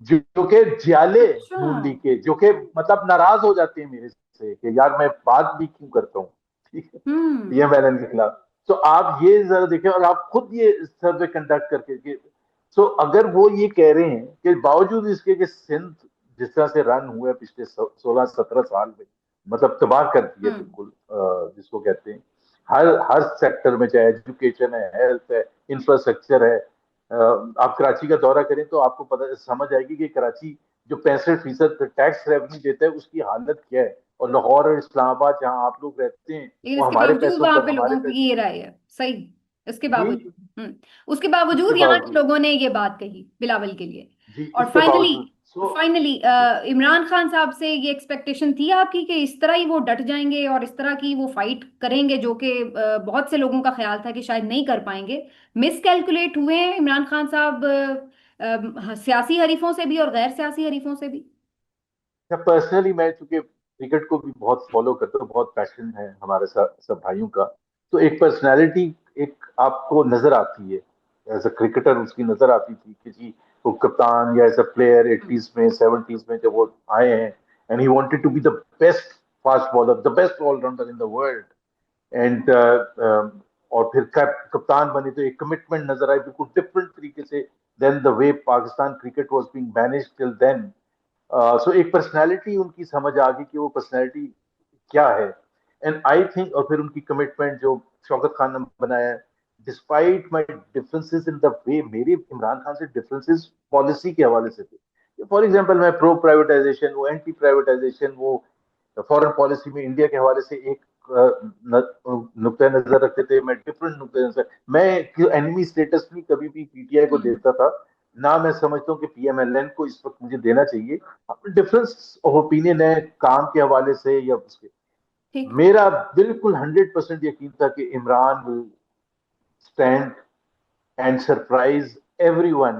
जो के जियाले अच्छा। नून लीग के, जो के मतलब नाराज हो जाते हैं मेरे से कि यार मैं बात भी क्यों करता हूँ, ठीक है, हम्म। पीएमएलएन के खिलाफ। तो आप ये जरा देखें, और आप खुद ये सर्वे कंडक्ट करके, तो अगर वो ये कह रहे हैं कि बावजूद इसके कि सिंध जिस तरह से रन हुआ है पिछले 16-17 साल में, मतलब तबाह कर दिया हम्म। बिल्कुल, जिसको कहते हैं हर हर सेक्टर में, चाहे एजुकेशन है, हेल्थ है, इंफ्रास्ट्रक्चर है। आप कराची का दौरा करें तो आपको पता समझ आएगी कि कराची जो 65% टैक्स रेवेन्यू देता है उसकी हालत क्या है, और लाहौर और इस्लामाबाद जहां आप लोग रहते हैं लेकिन वो इसके हमारे बावजूद पैसों वहां पर, पे हमारे लोगों की पैसे। ये राय है, सही। इसके जी, बावजूद। उसके इसके बावजूद यहाँ के बावजूद, लोगों ने ये बात कही बिलावल के लिए। जी और इसके फाइनली, बावजूद सो फाइनली जी, इमरान खान साहब से ये एक्सपेक्टेशन थी आपकी कि इस तरह ही वो डट जाएंगे और इस तरह की वो फाइट करेंगे, जो कि बहुत से लोगों का ख्याल था कि शायद नहीं कर पाएंगे। मिस कैलकुलेट हुए हैं इमरान खान साहब, सियासी हरीफों से भी और गैर सियासी हरीफों से भी। पर्सनली मैं चूंकि क्रिकेट को भी बहुत फॉलो करता हूँ, बहुत पैशन है हमारे सब भाइयों का, तो एक पर्सनैलिटी एक आपको नजर आती है, एज अ क्रिकेटर उसकी नजर आती थी कि जी वो कप्तान या as a player hmm. 80s में 70s में जब वो आए हैं, and he wanted to be the best fast bowler, the best allrounder in the world. And और फिर कप्तान बने तो एक कमिटमेंट नजर आई बिल्कुल डिफरेंट तरीके से then the way Pakistan cricket was being managed till then. So एक पर्सनैलिटी उनकी समझ आ गई कि वो पर्सनैलिटी क्या है। एंड आई थिंक, और फिर उनकी कमिटमेंट जो शौकत खान ने बनाया, despite my differences in the way, मेरे इमरान खान से डिफरेंसेस पॉलिसी के हवाले से थे। फॉर एग्जाम्पल मैं प्रो प्राइवेटाइजेशन, वो एंटी प्राइवेटाइजेशन, वो फॉरेन पॉलिसी में इंडिया के हवाले से एक नुक्ता नजर रखते थे, मैं डिफरेंट नुक्ता नजर, मैं एनिमी स्टेटस भी कभी भी पीटीआई को हम्म। देता था ना। मैं समझता हूँ कि पीएमएलएन को इस वक्त मुझे देना चाहिए। डिफरेंस ऑफ ओपिनियन है काम के हवाले से या उसके, ठीक। मेरा बिल्कुल 100% यकीन था कि Imran will stand and surprise everyone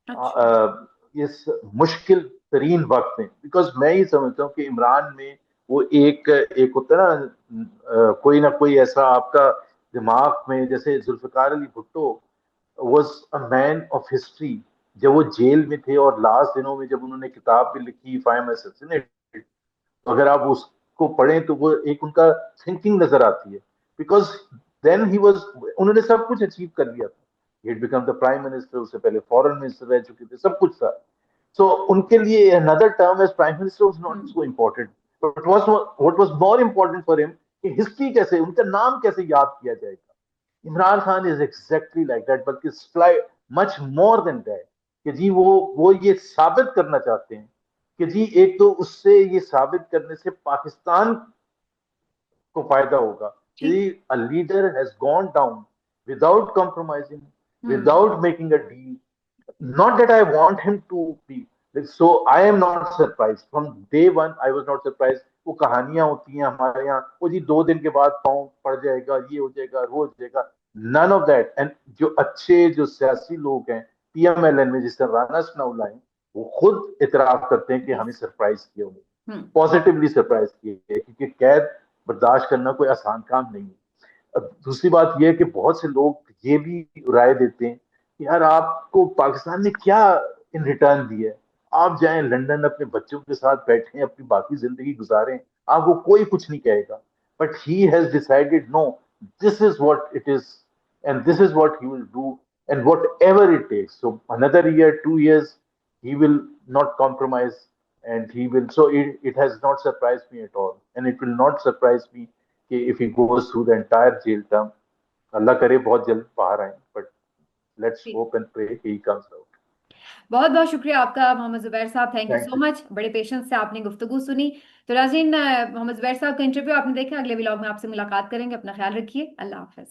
अच्छा। इस मुश्किल तरीन वक्त में, बिकॉज मैं ये समझता हूँ कि इमरान में वो एक एक होता है ना, कोई ना कोई ऐसा आपका दिमाग में, जैसे Zulfikar Ali Bhutto was a man of history. जब वो जेल में थे और लास्ट दिनों में जब उन्होंने किताब भी लिखी, इफ आई एम असैसिनेटेड, तो अगर आप उसको पढ़ें तो वो एक उनका थिंकिंग नजर आती है। बिकॉज देन ही वॉज, उन्होंने सब कुछ अचीव कर लिया था। He become the prime minister, उससे पहले फॉरेन मिनिस्टर रह चुके थे, सब कुछ था। सो उनके लिए another term as prime minister was not hmm. So important, but was what was more important for him कि हिस्ट्री कैसे, उनका नाम कैसे याद किया जाएगा। Imran Khan is exactly like that, बल्कि मच मोर देन दैट, कि जी वो ये साबित करना चाहते हैं कि जी एक तो उससे ये साबित करने से पाकिस्तान को फायदा होगा ठीक। कि a leader has gone down without compromising, hmm. Without making a deal. Not that I want him to be. So I am not surprised. From day one, I was not surprised. वो कहानियां होती हैं हमारे यहाँ, वो जी 2 दिन के बाद पाँव पड़ जाएगा, ये हो जाएगा, वो हो जाएगा। None of that. एंड जो अच्छे जो सियासी लोग हैं पीएमएलएन में, जिस तरह राना सनाउल्लाह हैं, वो खुद इतराफ करते हैं कि जी। हमें सरप्राइज किया, उन्हें हम्म। पॉजिटिवली सरप्राइज किए, क्योंकि कैद बर्दाश्त करना कोई आसान काम नहीं है। अब दूसरी बात यह है कि बहुत से लोग ये भी राय देते हैं कि यार आपको पाकिस्तान ने क्या इन रिटर्न दिया है, आप जाएं लंदन अपने बच्चों के साथ बैठें, अपनी बाकी जिंदगी गुजारें, आपको कोई कुछ नहीं कहेगा। But he has decided, no, this is what it is, and this is what he will do, and whatever it takes. So another year, 2 years, he will not compromise, and he will. So it has not surprised me at all, and it will not surprise me कि if he goes through the entire jail term, अल्लाह करे बहुत जल्द बाहर आए, but let's ji. hope and pray कि he comes out. बहुत बहुत शुक्रिया आपका मोहम्मद जुबैर साहब, thank you Thank so you. Much, बड़े पेशेंस से आपने गुफ्तगू सुनी। तो नाज़रीन, मोहम्मद जुबैर साहब का इंटरव्यू आपने देखा, अगले व्लॉग में आपसे मुलाकात करेंगे, अपना ख्याल रखिए, अल्लाह हाफिज।